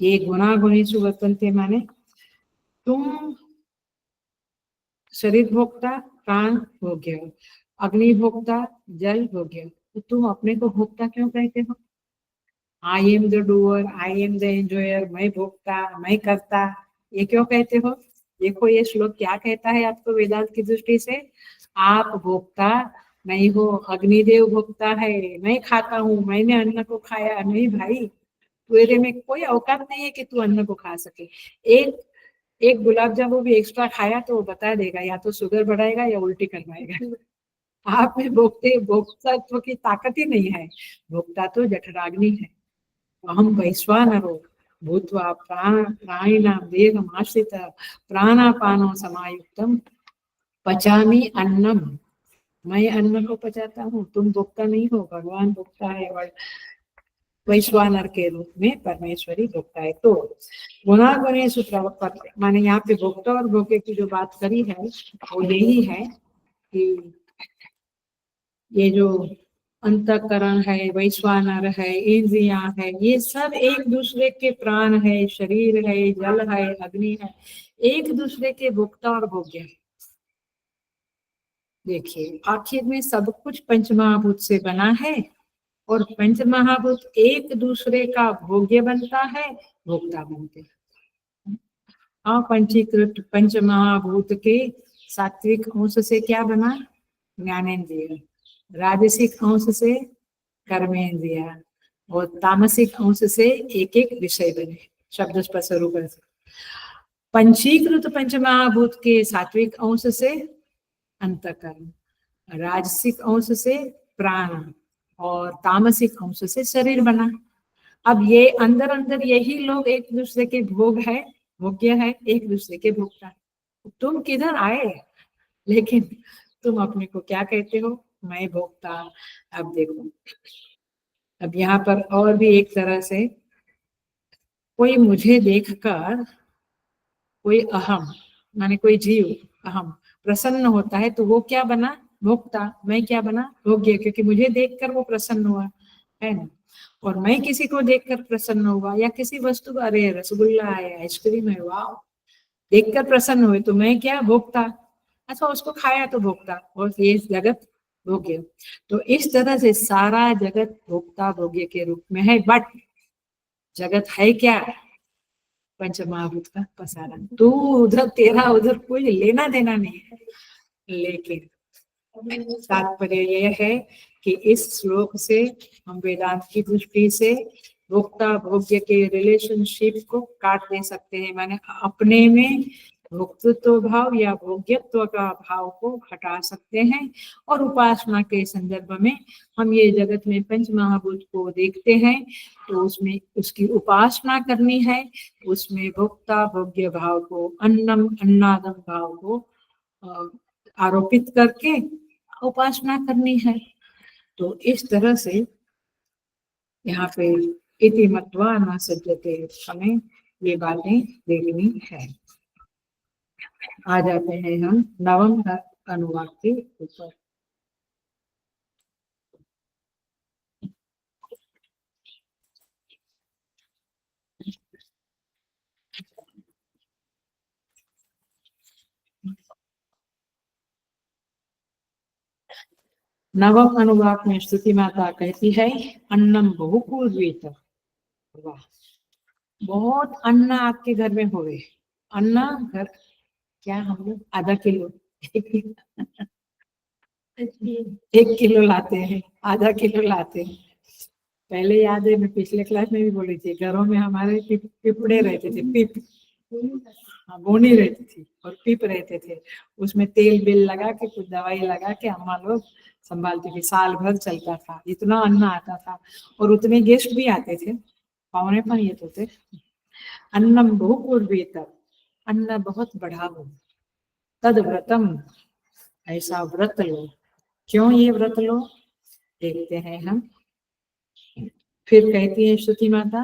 ये गुणा गुणेषु वर्तन्ते माने तुम शरीर भोक्ता, प्राण भोग्य, अग्नि भोक्ता, जल भोग्य, तो तुम अपने को भोक्ता क्यों कहते हो? I am the doer, I am the enjoyer, मैं भोक्ता, मैं करता, ये क्यों कहते हो? देखो ये श्लोक क्या कहता है आपको वेदांत की दृष्टि से। आप भोक्ता नहीं हो, अग्निदेव भोक्ता है। मैं खाता हूँ, मैंने अन्न को खाया नहीं भाई, तेरे में कोई औकात नहीं है कि तू अन्न को खा सके। एक एक गुलाब जामुन भी एक्स्ट्रा खाया तो वो बता देगा, या तो शुगर बढ़ाएगा या उल्टी करवाएगा। आप में भोक्तत्व की ताकत ही नहीं है। भोक्ता तो जठराग्नि है। अहम वैश्वानरो भूत्वा प्राणिनां देहमाश्रितः प्राणापानो समायुक्तम पचामी अन्नम। मैं अन्न को पचाता हूँ, तुम भोक्ता नहीं हो, भगवान भोक्ता है। और वैश्वानर के रूप में परमेश्वरी भोक्ता है। तो गुणागुणेषु प्रवर्तते, माने यहाँ पे भोक्ता और भोग्य की जो बात करी है वो यही है कि ये जो अंतःकरण है, वैश्वानर है, इंद्रियां है, ये सब एक दूसरे के प्राण है, शरीर है, जल है, अग्नि है, एक दूसरे के भोक्ता और भोग्य है। देखिए आखिर में सब कुछ पंचमहाभूत से बना है और पंचमहाभूत एक दूसरे का भोग्य बनता है, भोक्ता बनते हैं। अपंचीकृत पंचमहाभूत के सात्विक अंश से क्या बना? ज्ञानेन्द्रिय, राजसिक अंश से कर्मेंद्रिय और तामसिक अंश से एक एक विषय बने, शब्द स्पर्श रूप रस। पंचीकृत पंचमहाभूत के सात्विक अंश से अंतःकरण, राजसिक अंश से प्राण और तामसिक अंश से शरीर बना। अब ये अंदर अंदर यही लोग एक दूसरे के भोग है, भोग्य है, एक दूसरे के भोक्ता है। तुम किधर आए, लेकिन तुम अपने को क्या कहते हो? मैं भोक्ता। अब देखो, अब यहाँ पर और भी एक तरह से कोई मुझे देखकर, कोई अहम माने कोई जीव अहम प्रसन्न होता है तो वो क्या बना? भोक्ता। मैं क्या बना? भोग्य, क्योंकि मुझे देखकर वो प्रसन्न हुआ है ना। और मैं किसी को देखकर प्रसन्न हुआ या किसी वस्तु का, अरे रसगुल्ला है, आइसक्रीम है, वाह, देखकर प्रसन्न हुए तो मैं क्या? भोक्ता। अच्छा, उसको खाया तो भोक्ता, और ये जगत भोग्य। तो इस तरह से सारा जगत भोक्ता भोग्य के रूप में है। बट जगत है क्या? पंचमहाभूत का पसारा। तू उधर, तेरा उधर कोई लेना देना नहीं है। लेकिन तात्पर्य यह है कि इस श्लोक से हम वेदांत की दृष्टि से भोक्ता भोग्य के रिलेशनशिप को काट दे सकते हैं, माने अपने में भोक्तृत्व भाव या भोग्यत्व का भाव को हटा सकते हैं। और उपासना के संदर्भ में हम ये जगत में पंच महाभूत को देखते हैं तो उसमें उसकी उपासना करनी है, उसमें भोक्ता भोग्य भाव को, अन्नम अन्नादम भाव को आरोपित करके उपासना करनी है। तो इस तरह से यहाँ पे इति मत्वा न सज्जते, हमें ये बातें देखनी है। आ जाते हैं हम नवम अनुवाद के ऊपर। नवम अनुवाद में स्तुति माता कहती है, अन्नम बहुपूर्वीत, वाह, बहुत अन्न आपके घर में हो गए। अन्न घर क्या, हम लोग आधा किलो 1 किलो लाते हैं, आधा किलो लाते हैं। पहले याद है, मैं पिछले क्लास में भी बोली थी, घरों में हमारे पिपड़े रहते थे, पिप, हाँ, बोनी रहती थी और पिप रहते थे। उसमें तेल बिल लगा के, कुछ दवाई लगा के अम्मा लोग संभालती थी। साल भर चलता था, इतना अन्न आता था और उतने गेस्ट भी आते थे, पौने पर ये तो थे। अन्नम बहुपूर्वीत, अन्न बहुत बढ़ा हो। तद व्रतम, ऐसा व्रत लो। क्यों ये व्रत लो, देखते हैं हम। फिर कहती है श्रुति माता,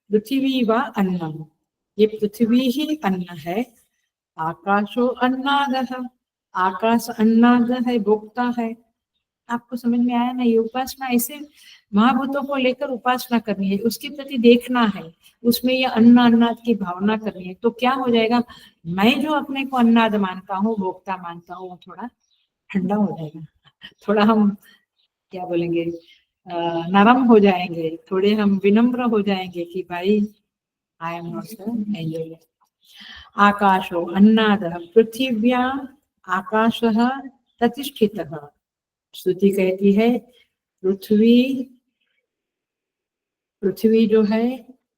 पृथ्वी व अन्नम, ये पृथ्वी ही अन्न है। आकाशो अन्नादः, आकाश अन्नाद है, भोक्ता है। आपको समझ में आया ना? ये उपासना ऐसे महाभूतों को लेकर उपासना करनी है, उसके प्रति देखना है, उसमें ये अन्ना अन्नाद की भावना करनी है। तो क्या हो जाएगा, मैं जो अपने को अन्नाद मानता हूँ, भोक्ता मानता हूँ, वो थोड़ा ठंडा हो जाएगा, थोड़ा हम क्या बोलेंगे, नरम हो जाएंगे, थोड़े हम विनम्र हो जाएंगे कि भाई आई एम नॉट एंजॉय। आकाशो अन्नादः पृथिव्या आकाशः प्रतिष्ठितः। श्रुति कहती है पृथ्वी, पृथ्वी जो है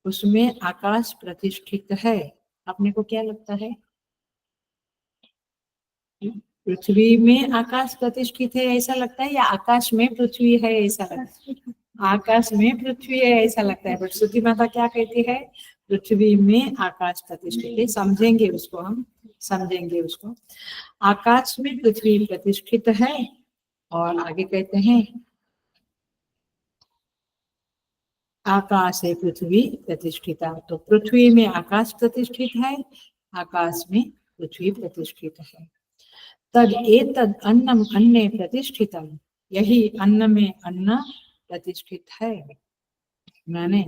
उसमें आकाश प्रतिष्ठित है। अपने को क्या लगता है, पृथ्वी में आकाश प्रतिष्ठित है ऐसा लगता है, या आकाश में पृथ्वी है ऐसा लगता है? आकाश में पृथ्वी है ऐसा लगता है, बट श्रुति माता क्या कहती है, पृथ्वी में आकाश प्रतिष्ठित है। समझेंगे उसको, हम समझेंगे उसको। आकाश में पृथ्वी प्रतिष्ठित है। और आगे कहते हैं आकाशे पृथ्वी प्रतिष्ठिता, तो पृथ्वी में आकाश प्रतिष्ठित है, आकाश में पृथ्वी प्रतिष्ठित है। तद एतद अन्नम अन्ने प्रतिष्ठितम, यही अन्न में अन्न प्रतिष्ठित है। माने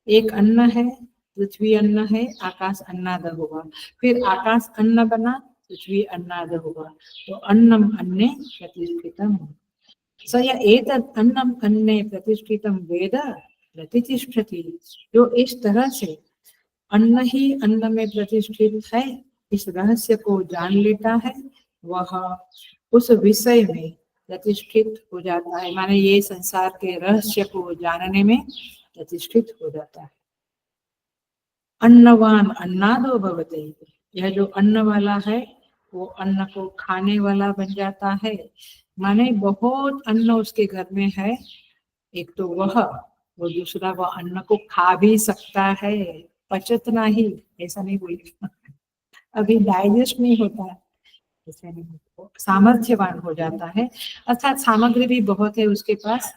एक अन्न है, पृथ्वी अन्न है, आकाश अन्नाद होगा, फिर आकाश अन्न बना, पृथ्वी अन्नाद होगा, तो अन्नम अन्ने प्रतिष्ठितम। स य एतद अन्नम अन्ने प्रतिष्ठितम वेद प्रतिष्ठति, जो इस तरह से अन्न ही अन्न में प्रतिष्ठित है, इस रहस्य को जान लेता है, वह उस विषय में प्रतिष्ठित हो जाता है। माने ये संसार के रहस्य को जानने में प्रतिष्ठित हो जाता है। अन्नवान अन्नादो भवते, यह जो अन्न वाला है वो अन्न को खाने वाला बन जाता है। माने बहुत अन्न उसके घर में है, एक तो वो दूसरा वह अन्न को खा भी सकता है, पचतना ही, ऐसा नहीं बोलेगा, अभी डाइजेस्ट नहीं होता, ऐसा नहीं, सामर्थ्यवान हो जाता है, अर्थात सामग्री भी बहुत है उसके पास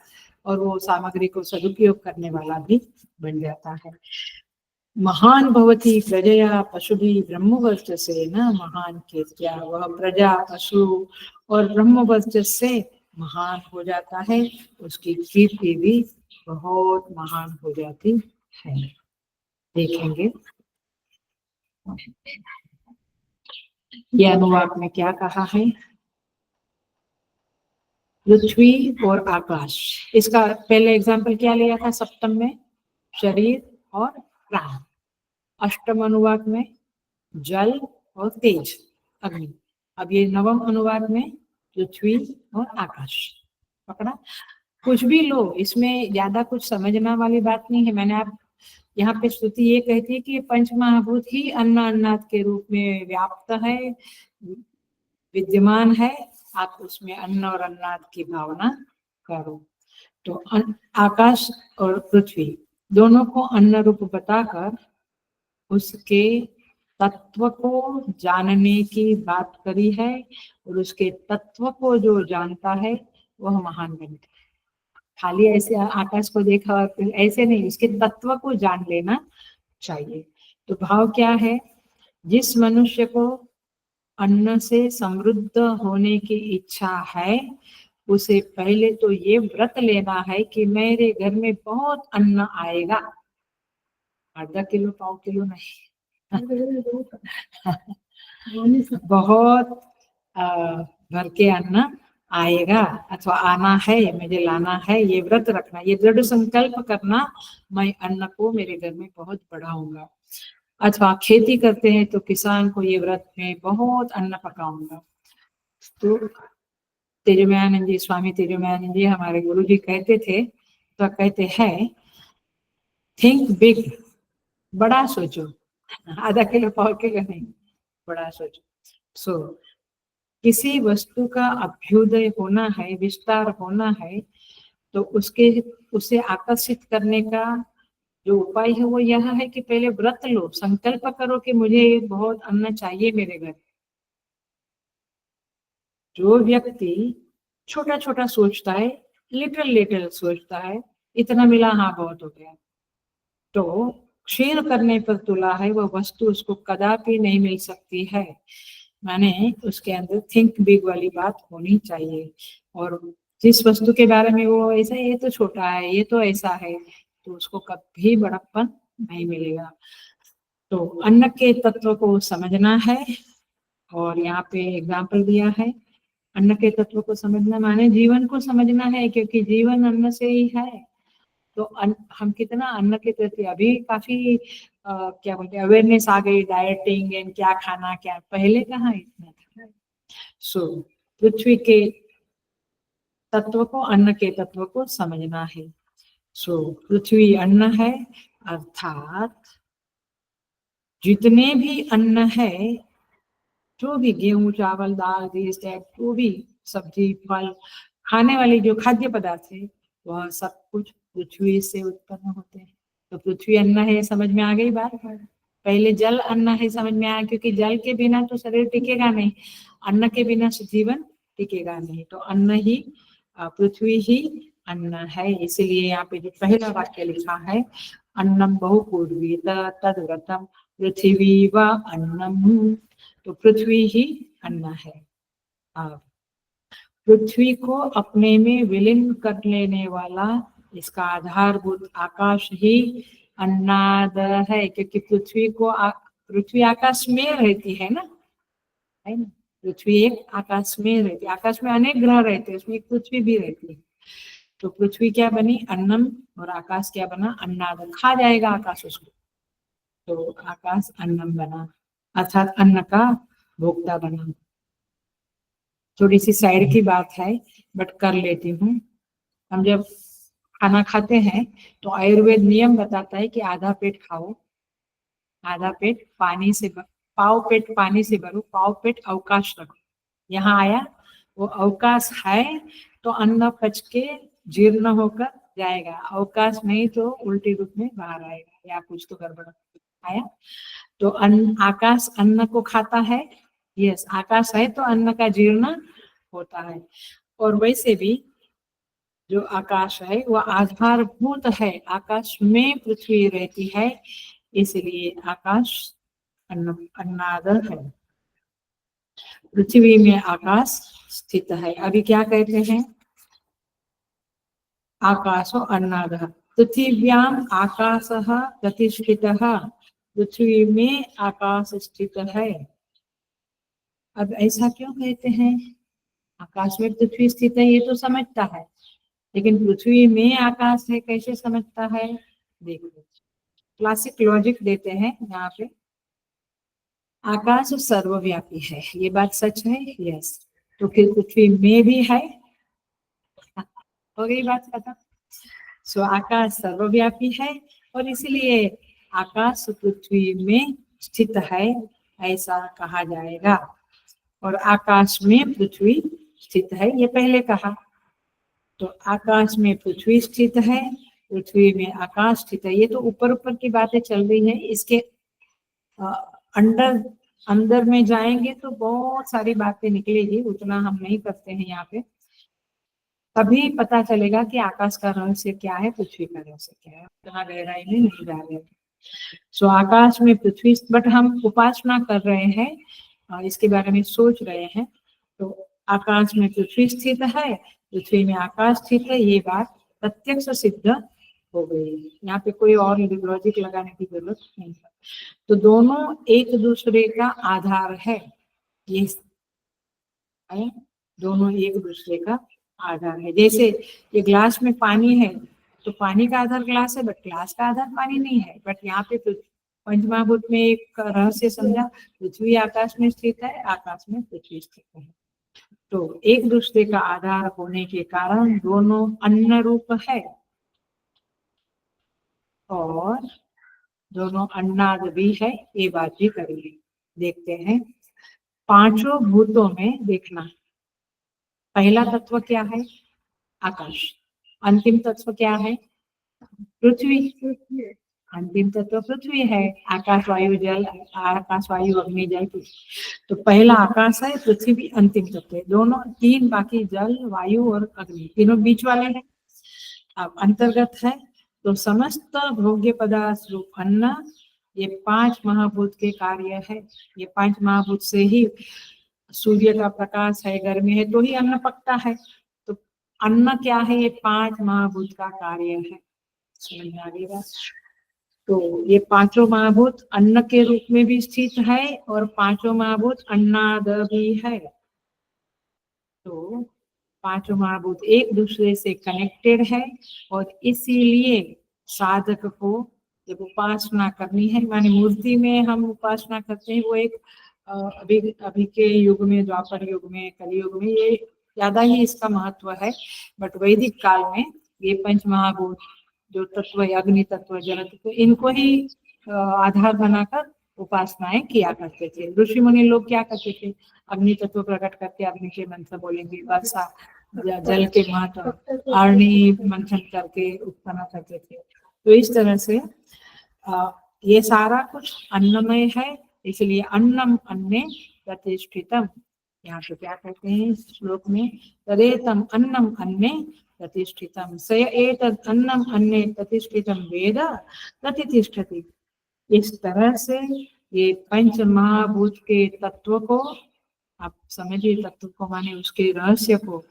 और वो सामग्री को सदुपयोग करने वाला भी बन जाता है। महान भवती प्रजया पशुभी ब्रह्मवर्चसे, न महान कीर्त्या, वह प्रजा पशु और ब्रह्मवर्चस से महान हो जाता है, उसकी कीर्ति भी बहुत महान हो जाती है। देखेंगे ये अनुवाद में क्या कहा है। पृथ्वी और आकाश, इसका पहले एग्जाम्पल क्या लिया था सप्तम में, शरीर और प्राण। अष्टम अनुवाद में जल और तेज अग्नि। अब ये नवम अनुवाद में पृथ्वी और आकाश। पकड़ा? कुछ भी लो, इसमें ज्यादा कुछ समझना वाली बात नहीं है। मैंने आप यहाँ पे श्रुति ये कहती है कि पंच महाभूत ही अन्न अन्नाद के रूप में व्याप्त है, विद्यमान है, आप उसमें अन्न और अन्नाद की भावना करो। तो आकाश और पृथ्वी दोनों को अन्न रूप बताकर उसके तत्व को जानने की बात करी है, और उसके तत्व को जो जानता है वह महान बनता है। खाली ऐसे आकाश को देखा और फिर ऐसे नहीं, उसके तत्व को जान लेना चाहिए। तो भाव क्या है, जिस मनुष्य को अन्न से समृद्ध होने की इच्छा है, उसे पहले तो ये व्रत लेना है कि मेरे घर में बहुत अन्न आएगा, आधा किलो पाव किलो नहीं बहुत भर के अन्न आएगा अथवा आना है, मुझे लाना है, ये व्रत रखना, ये दृढ़ संकल्प करना, मैं अन्न को मेरे घर में बहुत बढ़ाऊंगा। अथवा खेती करते हैं तो किसान को ये व्रत में बहुत अन्न पकाऊंगा। तो तेजोमयानंद जी, स्वामी तेजोमयानंद जी हमारे गुरु जी कहते थे, तो कहते हैं थिंक बिग, बड़ा सोचो, आधा किलो पाव किलो नहीं, बड़ा सोचो। सो किसी वस्तु का अभ्युदय होना है, विस्तार होना है, तो उसे आकर्षित करने का जो उपाय है वो यह है कि पहले व्रत लो, संकल्प करो कि मुझे बहुत अन्न चाहिए मेरे घर। जो व्यक्ति छोटा छोटा सोचता है, लिटिल लिटिल सोचता है, इतना मिला हाँ बहुत हो गया, तो क्षीण करने पर तुला है, वह वस्तु उसको कदापि नहीं मिल सकती है। माने उसके अंदर थिंक बिग वाली बात होनी चाहिए, और जिस वस्तु के बारे में वो ऐसा, ये तो छोटा है, ये तो ऐसा है, तो उसको कभी बड़प्पन नहीं मिलेगा। तो अन्न के तत्व को समझना है, और यहाँ पे एग्जाम्पल दिया है, अन्न के तत्व को समझना माने जीवन को समझना है, क्योंकि जीवन अन्न से ही है। तो हम कितना अन्न के प्रति अभी काफी क्या बोलते हैं, अवेयरनेस आ गई, डाइटिंग एंड क्या खाना क्या, पहले कहाँ इतना था। सो पृथ्वी के तत्व को, अन्न के तत्व को समझना है। सो पृथ्वी अन्न है, अर्थात जितने भी अन्न है, जो भी गेहूं चावल दाल बीज जो भी सब्जी फल खाने वाली जो खाद्य पदार्थ है, वह सब कुछ पृथ्वी से उत्पन्न होते हैं। तो पृथ्वी अन्न है, समझ में आ गई बात। पहले जल अन्न है, समझ में आया, क्योंकि जल के बिना तो शरीर टिकेगा नहीं, अन्न के बिना जीवन टिकेगा नहीं। तो अन्न ही, पृथ्वी ही अन्न है। इसलिए यहाँ पे जो पहला वाक्य लिखा है अन्नम बहुपूर्वीत तद्व्रतम पृथ्वी व अन्नम, तो पृथ्वी ही अन्न है। पृथ्वी को अपने में विलीन कर लेने वाला इसका आधारभूत आकाश ही अन्नाद है, क्योंकि पृथ्वी आकाश में रहती है ना, है ना। पृथ्वी एक आकाश में रहती है, आकाश में अनेक ग्रह रहते हैं, उसमें एक पृथ्वी भी रहती है। तो पृथ्वी क्या बनी? अन्नम, और आकाश क्या बना? अन्नाद, खा जाएगा आकाश उसको, तो आकाश अन्नम बना, अर्थात अन्न का भोक्ता बना। थोड़ी सी साइड की बात है बट कर लेती हूँ। हम जब खाना खाते हैं तो आयुर्वेद नियम बताता है कि आधा पेट खाओ, आधा पेट पानी से पाव पेट पानी से भरो, पाव पेट अवकाश रखो। यहाँ आया वो अवकाश है तो अन्न पच के जीर्ण होकर जाएगा, अवकाश नहीं तो उल्टी रूप में बाहर आएगा या कुछ तो गड़बड़ आया। तो आकाश अन्न को खाता है, यस, आकाश है तो अन्न का जीर्ण होता है। और वैसे भी जो आकाश है वो आधारभूत है, आकाश में पृथ्वी रहती है, इसलिए आकाश अन्नाद है। पृथ्वी में आकाश स्थित है। अभी क्या कहते हैं? आकाशो अन्नाद, पृथिव्याम आकाशः प्रतिष्ठितः, पृथ्वी में आकाश स्थित है। अब ऐसा क्यों कहते हैं? आकाश में पृथ्वी स्थित है ये तो समझता है, लेकिन पृथ्वी में आकाश है कैसे समझता है? देखो, क्लासिक लॉजिक देते हैं यहाँ पे। आकाश सर्वव्यापी है, ये बात सच है, यस, तो फिर पृथ्वी में भी है, हो गई बात खत्म। सो आकाश सर्वव्यापी है और इसलिए आकाश पृथ्वी में स्थित है ऐसा कहा जाएगा, और आकाश में पृथ्वी स्थित है ये पहले कहा। तो आकाश में पृथ्वी स्थित है, पृथ्वी में आकाश स्थित है, ये तो ऊपर ऊपर की बातें चल रही है। इसके अंदर अंदर में जाएंगे तो बहुत सारी बातें निकलेगी, उतना हम नहीं करते हैं यहाँ पे। तभी पता चलेगा कि आकाश का रहस्य क्या है, पृथ्वी का रहस्य क्या है, उतना गहराई में नहीं जा रहे। सो आकाश में पृथ्वी, बट हम उपासना कर रहे हैं, इसके बारे में सोच रहे हैं। तो आकाश में पृथ्वी स्थित है, पृथ्वी में आकाश स्थित है, ये बात प्रत्यक्ष सिद्ध हो गई। यहाँ पे कोई और लॉजिक लगाने की जरूरत नहीं है। तो दोनों एक दूसरे का आधार है, ये है, दोनों एक दूसरे का आधार है। जैसे ये ग्लास में पानी है तो पानी का आधार ग्लास है, बट ग्लास का आधार पानी नहीं है। बट यहाँ पे पंचमहाभूत में एक रहस्य समझा, पृथ्वी आकाश में स्थित है, आकाश में पृथ्वी स्थित है। तो एक दूसरे का आधार होने के कारण दोनों अन्न रूप है और दोनों अन्नाद भी है, ये बात भी करिए। देखते हैं पांचों भूतों में, देखना पहला तत्व क्या है? आकाश। अंतिम तत्व क्या है? पृथ्वी। अंतिम तत्व पृथ्वी है, आकाश वायु जल, आकाश वायु अग्नि जल पृथ्वी। तो पहला आकाश है, पृथ्वी अंतिम तत्व है, दोनों तीन बाकी जल वायु और अग्नि तीनों बीच वाले हैं। अब अंतर्गत है तो समस्त भोग्य पदार्थ रूप अन्न, ये पांच महाभूत के कार्य है। ये पांच महाभूत से ही सूर्य का प्रकाश है, गर्मी है तो ही अन्न पकता है। तो अन्न क्या है? ये पांच महाभूत का कार्य है, समझ में आ गई बात? तो ये पांचों महाभूत अन्न के रूप में भी स्थित है और पांचों महाभूत अन्नाद भी है। तो पांचों महाभूत एक दूसरे से कनेक्टेड है और इसीलिए साधक को जब उपासना करनी है, माने मूर्ति में हम उपासना करते हैं, वो एक अभी अभी के युग में, द्वापर युग में, कलयुग में ये ज्यादा ही इसका महत्व है। बट वैदिक काल में ये पंच महाभूत जो तत्व है, अग्नि तत्व, जल तत्व, इनको ही आधार बनाकर उपासनाएं किया करते थे। ऋषि मुनि लोग क्या करते थे? अग्नि तत्व प्रकट करके अग्नि के मंत्र बोलेंगे, वर्षा जल के महत्व अग्नि मंथन करके उत्पन्न करते थे। तो इस तरह से ये सारा कुछ अन्नमय है, इसलिए अन्नम अन्ने प्रतिष्ठितम। यहाँ पे क्या कहते हैं श्लोक में? तदेतम अन्नम अन्ने प्रतिष्ठितम स एतद् अन्नम अन्ये प्रतिष्ठितम वेद प्रतिष्ठति। इस तरह से ये पंच महाभूत के तत्व को आप समझिए, तत्व को माने उसके रहस्य को,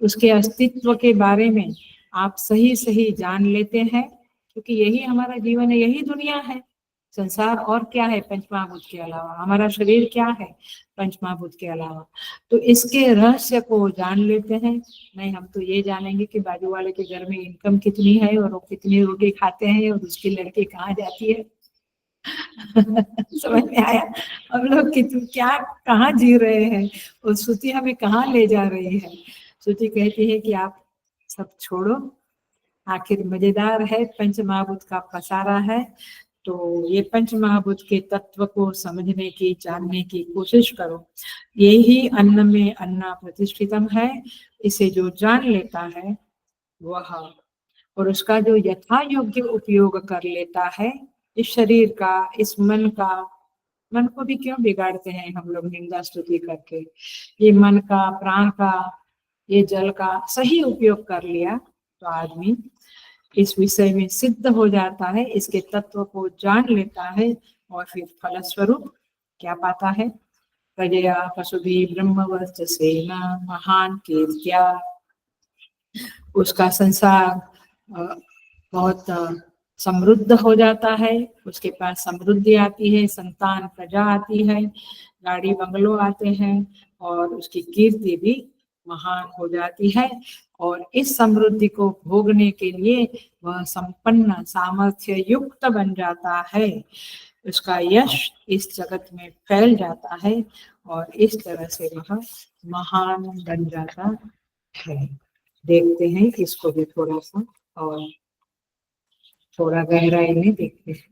उसके अस्तित्व के बारे में आप सही सही जान लेते हैं, क्योंकि यही हमारा जीवन है, यही दुनिया है। संसार और क्या है पंचमहाभूत के अलावा? हमारा शरीर क्या है पंचमहाभूत के अलावा? तो इसके रहस्य को जान लेते हैं। नहीं, हम तो ये जानेंगे कि बाजू वाले के घर में इनकम कितनी है और वो कितनी रोटी खाते हैं और उसकी लड़की कहाँ जाती है। समझ में आया? हम लोग क्या कहाँ जी रहे हैं और श्रुति हमें कहाँ ले जा रही है। श्रुति कहती है कि आप सब छोड़ो, आखिर मजेदार है, पंच महाभूत का पसारा है, तो ये पंच महाभूत के तत्व को समझने की, जानने की कोशिश करो। यही अन्न में अन्ना प्रतिष्ठितम है। इसे जो जान लेता है वह, और उसका जो यथा योग्य उपयोग कर लेता है, इस शरीर का, इस मन का, मन को भी क्यों बिगाड़ते हैं हम लोग निंदा स्तुति करके, ये मन का, प्राण का, ये जल का सही उपयोग कर लिया तो आदमी इस विषय में सिद्ध हो जाता है, इसके तत्व को जान लेता है और फिर फलस्वरूप क्या पाता है? प्रजया पशुभि ब्रह्मवर्चसेन महान कीर्त्या, उसका संसार बहुत समृद्ध हो जाता है, उसके पास समृद्धि आती है, संतान प्रजा आती है, गाड़ी बंगलों आते हैं और उसकी कीर्ति भी महान हो जाती है। और इस समृद्धि को भोगने के लिए वह संपन्न सामर्थ्य युक्त बन जाता है, उसका यश इस जगत में फैल जाता है और इस तरह से वह महान बन जाता है। देखते हैं इसको भी थोड़ा सा और थोड़ा गहराई में देखते हैं।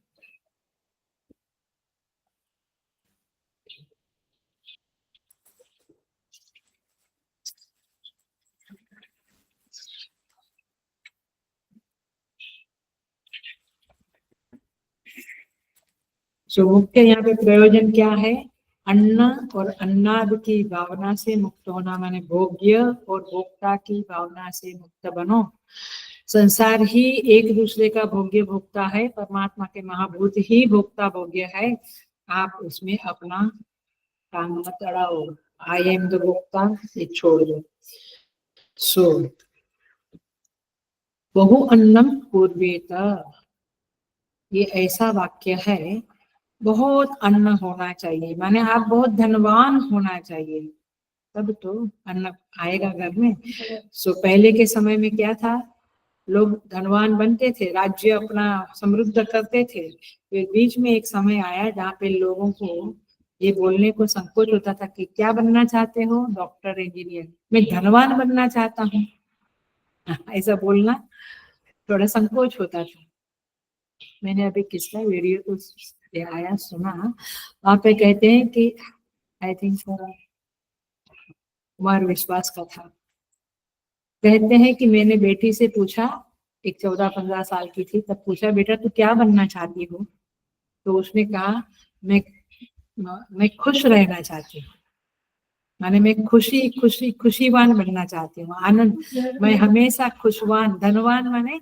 तो मुख्य यहाँ पे प्रयोजन क्या है? अन्न और अन्नाद की भावना से मुक्त होना, माने भोग्य और भोक्ता की भावना से मुक्त बनो। संसार ही एक दूसरे का भोग्य भोक्ता है, परमात्मा के महाभूत ही भोक्ता भोग्य है। आप उसमें अपना काम मत अड़ाओ, आई एम द भोक्ता, ये छोड़ दो। सो बहु अन्नम पूर्वेत, ये ऐसा वाक्य है, बहुत अन्न होना चाहिए, माने आप बहुत धनवान होना चाहिए, तब तो अन्न आएगा घर में। सो पहले के समय में क्या था, लोग धनवान बनते थे, राज्य अपना समृद्ध करते थे। फिर बीच में एक समय आया जहाँ पे लोगों को ये बोलने को संकोच होता था कि क्या बनना चाहते हो? Doctor, engineer. मैं धनवान बनना चाहता हूँ। ऐसा बोलना थोड़ा संकोच होता था। मैंने अभी किसका वीडियो तो आया सुना, वहां पे कहते हैं कि आई थिंक कुमार विश्वास का था, कहते हैं कि मैंने बेटी से पूछा, एक 14-15 साल की थी, तब पूछा बेटा तू क्या बनना चाहती हो? तो उसने कहा मैं खुश रहना चाहती हूँ, माने मैं खुशीवान बनना चाहती हूँ, आनंद, मैं हमेशा खुशवान। धनवान माने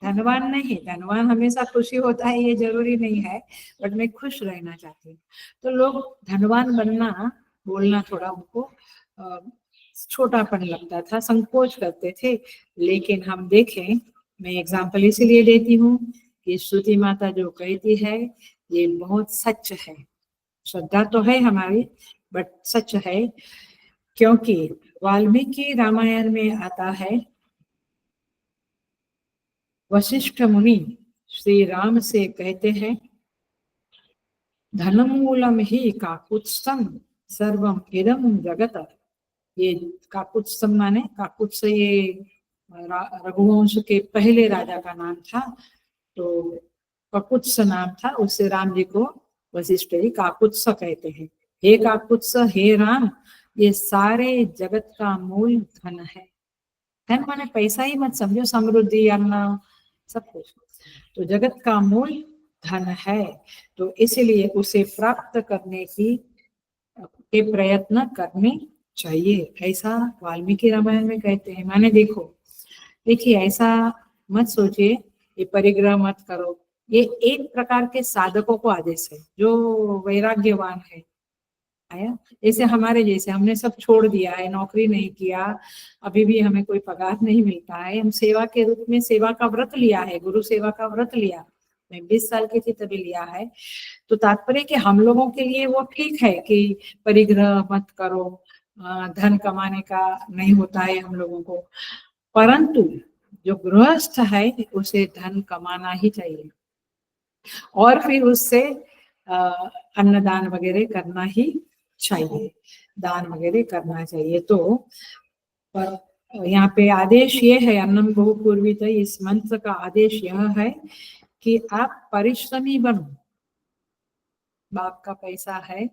धनवान नहीं, धनवान हमेशा खुशी होता है ये जरूरी नहीं है, बट मैं खुश रहना चाहती हूँ। तो लोग धनवान बनना बोलना थोड़ा उनको छोटापन लगता था, संकोच करते थे। लेकिन हम देखें, मैं एग्जाम्पल इसीलिए देती हूँ कि श्रुति माता जो कहती है ये बहुत सच है। श्रद्धा तो है हमारी, बट सच है, क्योंकि वाल्मीकि रामायण में आता है, वशिष्ठ मुनि श्री राम से कहते हैं, धनमूलम ही काकुत्स्थम सर्वम इदम जगत। ये काकुत्स्थम माने, काकुत्स ये रघुवंश के पहले राजा का नाम था, तो काकुत्स नाम था, उससे राम जी को वशिष्ठ जी काकुत्स कहते हैं। हे काकुत्स, हे राम, ये सारे जगत का मूल धन है। धन माने पैसा ही मत समझो, समृद्धि, अन्न, सब कुछ। तो जगत का मूल धन है, तो इसलिए उसे प्राप्त करने की के प्रयत्न करने चाहिए, ऐसा वाल्मीकि रामायण में कहते हैं। माने देखो, देखिए ऐसा मत सोचिए, ये परिग्रह मत करो, ये एक प्रकार के साधकों को आदेश है जो वैराग्यवान है। आया, जैसे हमारे जैसे हमने सब छोड़ दिया है, नौकरी नहीं किया, अभी भी हमें कोई पगार नहीं मिलता है, हम सेवा के रूप में सेवा का व्रत लिया है, गुरु सेवा का व्रत लिया, मैं 20 साल की थी तभी लिया है। तो तात्पर्य कि हम लोगों के लिए वो ठीक है कि परिग्रह मत करो, धन कमाने का नहीं होता है हम लोगों को, परंतु जो गृहस्थ है उसे धन कमाना ही चाहिए और फिर उससे अन्नदान वगैरह करना ही चाहिए, दान वगैरह करना चाहिए। तो पर यहाँ पे आदेश ये है, अन्नम बहु पूर्वित, इस मंत्र का आदेश यह है कि आप परिश्रमी बनो। बाप का पैसा है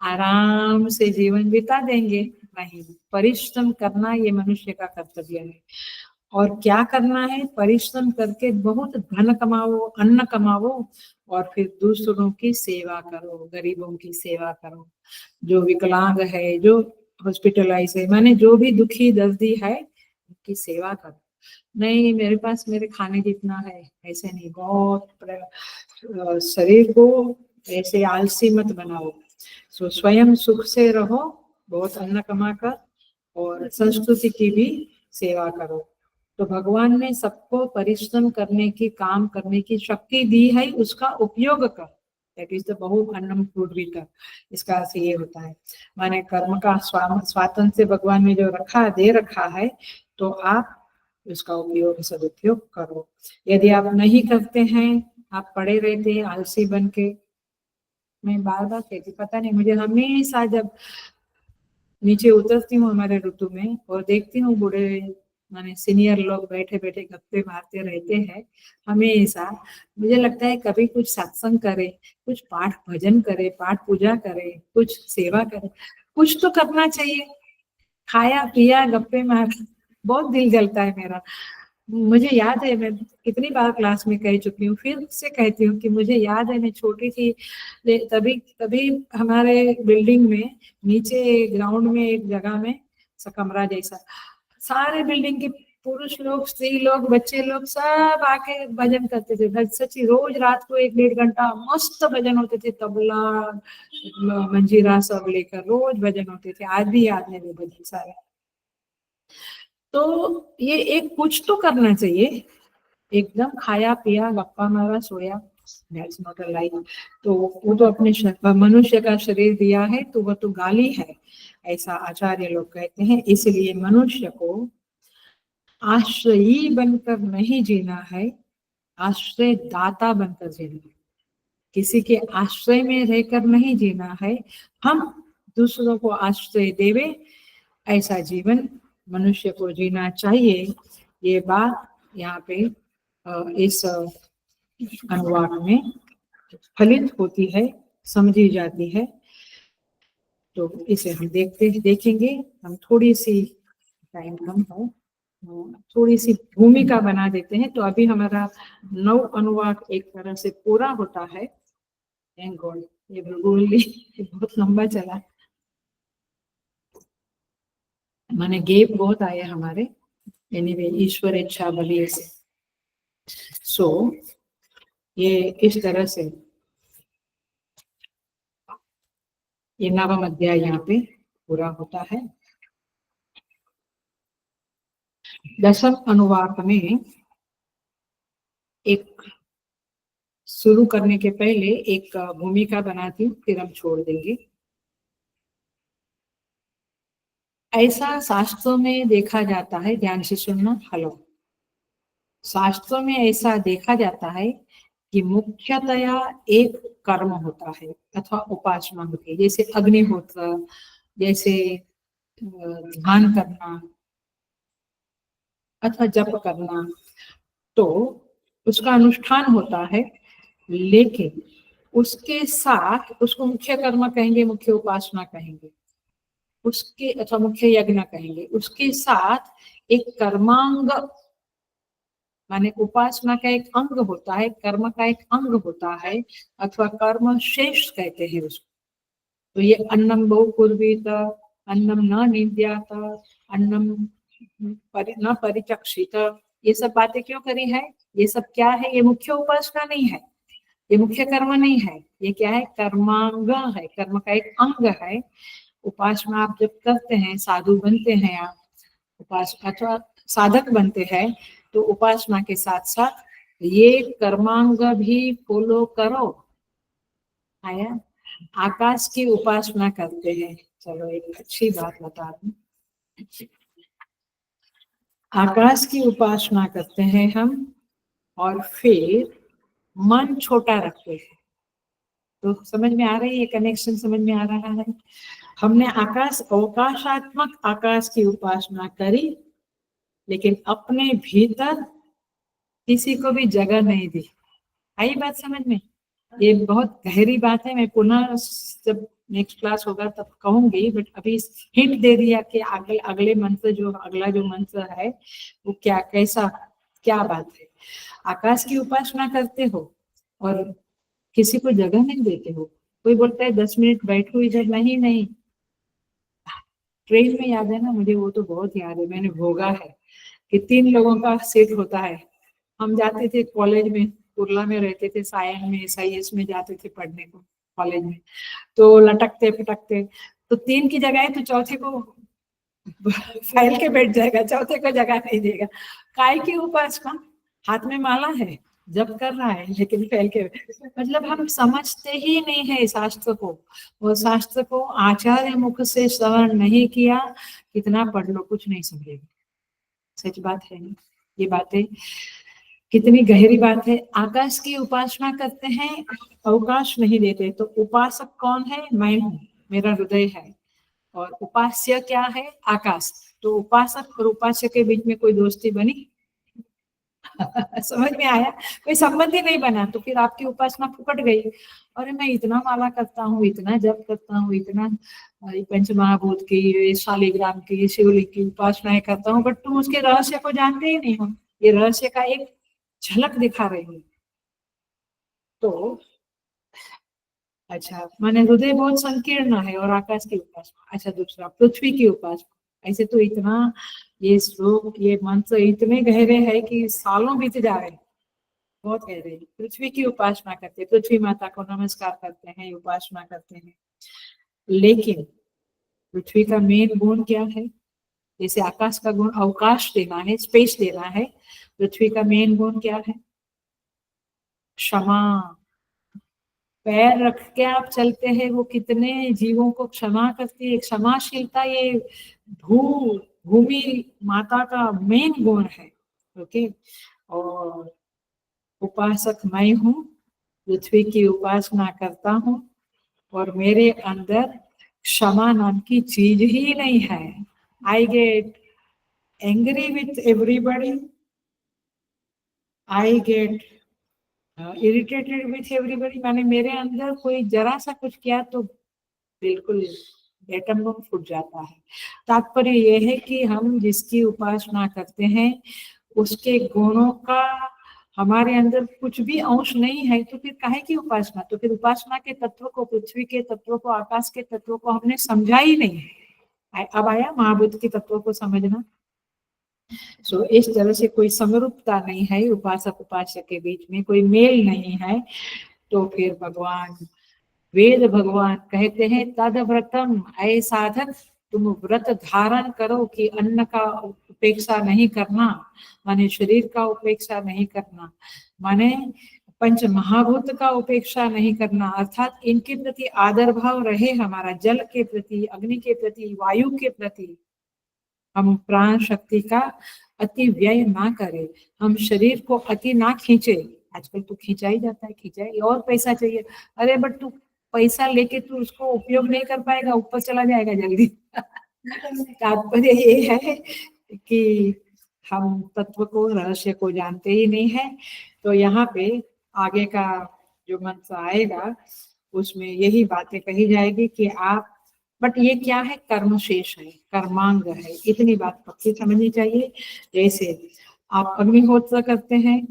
आराम से जीवन बिता देंगे, नहीं, परिश्रम करना ये मनुष्य का कर्तव्य है। और क्या करना है, परिश्रम करके बहुत धन कमाओ, अन्न कमाओ और फिर दूसरों की सेवा करो, गरीबों की सेवा करो, जो विकलांग है, जो हॉस्पिटलाइज है, माने जो भी दुखी दर्दी है उनकी सेवा करो। नहीं मेरे पास मेरे खाने जितना है, ऐसे नहीं, बहुत शरीर को ऐसे आलसी मत बनाओ। सो स्वयं सुख से रहो, बहुत अन्न कमा कर, और संस्कृति की भी सेवा करो। तो भगवान ने सबको परिश्रम करने की, काम करने की शक्ति दी है, उसका उपयोग कर, दैट इज द बहु अन्नम पूर्विका। इसका अर्थ ये होता है, माने कर्म का स्वातंत्र्य भगवान ने जो रखा दे रखा है, तो आप उसका उपयोग सदुपयोग करो। यदि आप नहीं करते हैं, आप पड़े रहते हैं आलसी बन के, मैं बार बार कहती, पता नहीं मुझे हमेशा जब नीचे उतरती हूँ हमारे ऋतु में और देखती हूँ बूढ़े माने सीनियर लोग बैठे बैठे गप्पे मारते रहते हैं, हमेशा मुझे लगता है कभी कुछ सत्संग करे, कुछ पाठ भजन करे, पाठ पूजा करे, कुछ सेवा करे, कुछ तो करना चाहिए। खाया पिया गप्पे मार, बहुत दिल जलता है मेरा। मुझे याद है, मैं कितनी बार क्लास में कह चुकी हूँ, फिर से कहती हूँ कि मुझे याद है मैं छोटी थी, तभी तभी हमारे बिल्डिंग में नीचे ग्राउंड में एक जगह में कमरा जैसा, सारे बिल्डिंग के पुरुष लोग, स्त्री लोग, बच्चे लोग सब आके भजन करते थे। सच्ची रोज रात को 1-1.5 घंटा मस्त भजन होते थे, तबला मंजीरा सब लेकर रोज भजन होते थे। आज भी याद है वो भजन सारे। तो ये एक कुछ तो करना चाहिए, एकदम खाया पिया गप्पा मारा सोया, दैट्स नॉट अ लाइफ। तो वो तो अपने मनुष्य का शरीर दिया है तो वह तो गाली है, ऐसा आचार्य लोग कहते हैं। इसलिए मनुष्य को आश्रयी बनकर नहीं जीना है, आश्रय दाता बनकर जीना है। किसी के आश्रय में रहकर नहीं जीना है, हम दूसरों को आश्रय देवे, ऐसा जीवन मनुष्य को जीना चाहिए। ये बात यहाँ पे इस अनुवाद में फलित होती है, समझी जाती है। तो इसे हम देखेंगे। हम थोड़ी सी, टाइम कम है, थोड़ी सी भूमिका बना देते हैं। तो अभी हमारा 9 अनुवाद एक तरह से पूरा होता है। थैंक गॉड, ये बिल्कुल बहुत लंबा चला, माने गेप बहुत आए हमारे। एनीवे, ईश्वर इच्छा भली से। सो ये इस तरह से ये 9वां अध्याय यहाँ पे पूरा होता है। 10वें अनुवाद में एक शुरू करने के पहले एक भूमिका बनाती हूँ, फिर हम छोड़ देंगे। ऐसा शास्त्रों में देखा जाता है, ध्यान से सुनना, हेलो, शास्त्रों में ऐसा देखा जाता है कि मुख्यतया एक कर्म होता है अथवा उपासना होती है, जैसे अग्निहोत्र, जैसे ध्यान करना अथवा जप करना, तो उसका अनुष्ठान होता है। लेकिन उसके साथ उसको मुख्य कर्म कहेंगे, मुख्य उपासना कहेंगे, उसके अथवा मुख्य यज्ञ कहेंगे, उसके साथ एक कर्मांग, माने उपासना का एक अंग होता है, कर्म का एक अंग होता है, अथवा कर्म शेष कहते हैं उसको। तो ये अन्नम बहु पूर्वीत, अन्नम न निंद्यात, अन्नम न परिचक्षित, ये सब बातें क्यों करी है? ये सब क्या है? ये मुख्य उपासना नहीं है, ये मुख्य कर्म नहीं है, ये क्या है? कर्मांग है, कर्म का एक अंग है। उपासना आप जब करते हैं, साधु बनते हैं आप, उपासना अथवा साधक बनते हैं, तो उपासना के साथ साथ ये कर्मांग भी फॉलो करो। आया? आकाश की उपासना करते हैं। चलो एक अच्छी बात बता दूं, आकाश की उपासना करते हैं हम, और फिर मन छोटा रखते हैं। तो समझ में आ रही है? कनेक्शन समझ में आ रहा है? हमने आकाश, अवकाशात्मक आकाश की उपासना करी, लेकिन अपने भीतर किसी को भी जगह नहीं दी। आई बात समझ में? ये बहुत गहरी बात है। मैं पुनः जब नेक्स्ट क्लास होगा तब कहूंगी, बट अभी हिंट दे दिया कि अगले मंत्र जो अगला जो मंत्र है वो क्या, कैसा, क्या बात है। आकाश की उपासना करते हो और किसी को जगह नहीं देते हो। कोई बोलता है 10 मिनट बैठो इधर, नहीं नहीं। ट्रेन में याद है ना मुझे, वो तो बहुत याद है, मैंने भोगा है कि 3 लोगों का सीट होता है। हम जाते थे कॉलेज में, कुर्ला में रहते थे, सायन में, SIS में जाते थे पढ़ने को कॉलेज में, तो लटकते फटकते, तो 3 की जगह है तो चौथे को फैल के बैठ जाएगा, चौथे को जगह नहीं देगा। काय की उपासना? हाथ में माला है, जब कर रहा है, लेकिन फैल के, मतलब हम समझते ही नहीं है शास्त्र को। वो शास्त्र को आचार्य मुख से श्रवण नहीं किया, कितना पढ़ लो कुछ नहीं समझेगा। सच बात है ना? ये बातें कितनी गहरी बात है। आकाश की उपासना करते हैं, अवकाश नहीं देते। तो उपासक कौन है? मैं हूँ, मेरा हृदय है। और उपास्य क्या है? आकाश। तो उपासक और उपास्य के बीच में कोई दोस्ती बनी? समझ में आया? कोई संबंध ही नहीं बना, तो फिर आपकी उपासना फुकट गई। अरे मैं इतना माला करता हूँ, इतना जप करता हूँ, इतना पंचमहाभूत की, शालिग्राम की, शिवलिंग की उपासनाएं करता हूँ, बट तुम उसके रहस्य को जानते ही नहीं हो। ये रहस्य का एक झलक दिखा रही हूँ। तो अच्छा, माने हृदय बहुत संकीर्ण है और आकाश की उपासना। अच्छा, दूसरा पृथ्वी की उपासना। ऐसे तो इतना ये श्लोक, ये मंत्र इतने गहरे हैं कि सालों बीत जाए, बहुत गहरे। पृथ्वी की उपासना करते हैं, पृथ्वी माता को नमस्कार करते हैं, उपासना करते हैं। लेकिन पृथ्वी का मेन गुण क्या है? जैसे आकाश का गुण अवकाश देना है, स्पेस देना है, पृथ्वी का मेन गुण क्या है? क्षमा। पैर रख के आप चलते हैं, वो कितने जीवों को क्षमा करती है। क्षमाशीलता ये भूमि माता का मेन गुण है। ओके। और उपासक मैं हूँ, पृथ्वी की उपासना करता हूँ, और मेरे अंदर क्षमा नाम की चीज ही नहीं है। I get angry with everybody, I get irritated with everybody. मैंने मेरे अंदर कोई जरा सा कुछ किया तो बिल्कुल एटम बम फूट जाता है। तात्पर्य यह है कि हम जिसकी उपासना करते हैं उसके गुणों का हमारे अंदर कुछ भी अंश नहीं है, तो फिर काहे की उपासना? तो फिर उपासना के तत्व को, पृथ्वी के तत्व को, आकाश के तत्व को हमने समझा ही नहीं। अब आया महाभूत के तत्वों को समझना। सो इस तरह से कोई समरूपता नहीं है, उपासक उपासक के बीच में कोई मेल नहीं है। तो फिर भगवान, वेद भगवान कहते हैं तद व्रतम, ऐ साधक तुम व्रत धारण करो कि अन्न का उपेक्षा नहीं करना, माने शरीर का उपेक्षा नहीं करना, माने पंच महाभूत का उपेक्षा नहीं करना, अर्थात इनके प्रति आदर भाव रहे हमारा, जल के प्रति, अग्नि के प्रति, वायु के प्रति। हम प्राण शक्ति का अति व्यय ना करें, हम शरीर को अति ना खींचे। आजकल तो खींचा ही जाता है, खींचा है, और पैसा चाहिए। अरे बट तू पैसा लेके तू उसको उपयोग नहीं कर पाएगा, ऊपर चला जाएगा जल्दी। तात्पर्य ये है कि हम तत्व को, रहस्य को जानते ही नहीं है। तो यहाँ पे आगे का जो मंत्र आएगा उसमें यही बातें कही जाएगी कि आप, बट ये क्या है? कर्म शेष है, कर्मांग है, इतनी बात पक्की समझनी चाहिए। जैसे आप अग्निहोत्र करते हैं,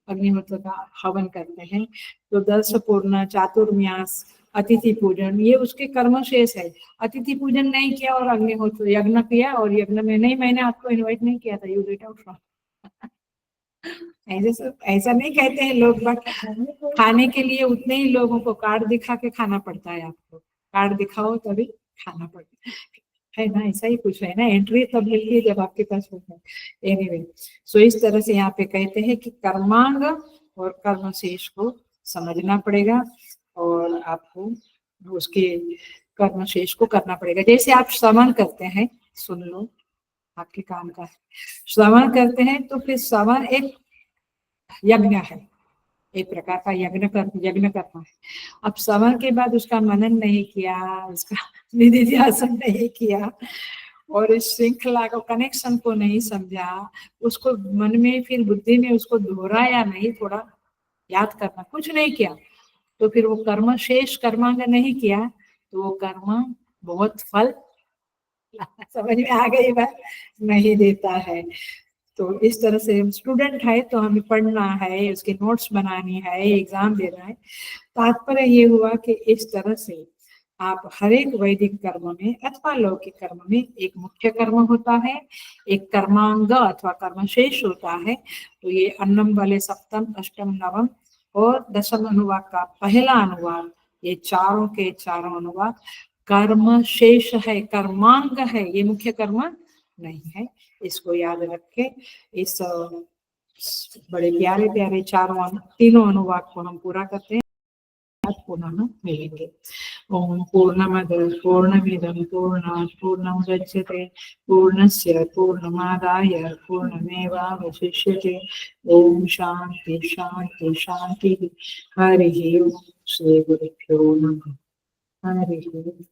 अग्निहोत्र का हवन करते हैं, तो 10 पूर्ण चातुर्मास अतिथि पूजन, ये उसके कर्म शेष है। अतिथि पूजन नहीं किया और अग्निहोत्र यज्ञ किया, और यज्ञ में नहीं, मैंने आपको इनवाइट नहीं किया था, यू गेट आउट फ्रॉम। ऐसे सब ऐसा नहीं कहते हैं लोग, बट खाने के लिए उतने ही लोगों को कार्ड दिखा के खाना पड़ता है, आपको कार्ड दिखाओ तभी खाना पड़ता है ना, ऐसा ही कुछ है ना, एंट्री तब मिलती है जब आपके पास होता है। एनीवे, सो इस तरह से यहाँ पे कहते हैं कि कर्मांग और कर्म शेष को समझना पड़ेगा, और आपको उसके कर्म शेष को करना पड़ेगा। जैसे आप श्रवण करते हैं, सुन लो, आपके काम का है, श्रवण करते हैं तो फिर श्रवण एक यज्ञ है, एक प्रकार का यज्ञ करना है। अब श्रवण के बाद उसका मनन नहीं किया, उसका निधिध्यासन नहीं किया, और इस श्रृंखला को, कनेक्शन को नहीं समझा, उसको मन में फिर बुद्धि में उसको दोहराया नहीं, थोड़ा याद करना, कुछ नहीं किया, तो फिर वो कर्म शेष कर्मांग नहीं किया, तो वो कर्म बहुत फल समझ में आ गई बात, नहीं देता है। तो इस तरह से स्टूडेंट है तो हमें पढ़ना है, उसके नोट्स बनानी है, एग्जाम देना है। तात्पर्य ये हुआ कि इस तरह से आप हर एक वैदिक कर्म में अथवा लौकिक कर्म में एक मुख्य कर्म होता है, एक कर्मांग अथवा कर्म शेष होता है। तो ये अन्नम वाले सप्तम अष्टम नवम और दशम अनुवाद का पहला अनुवाद, ये चारों के चारों अनुवाद कर्म शेष है, कर्मांग है, ये मुख्य कर्म नहीं है। इसको याद रख के इस बड़े प्यारे प्यारे तीनों अनुवाद को हम पूरा करते हैं, पुनः मिलेंगे। ओम पूर्णमद पूर्णमिदं पूर्णात् पूर्णमुदच्यते पूर्णस्य पूर्णमादाय पूर्णमेवावशिष्यते। ओम शांति शांति शांति। हरि ओम। श्री गुरुभ्यो नमः। हरि ओम।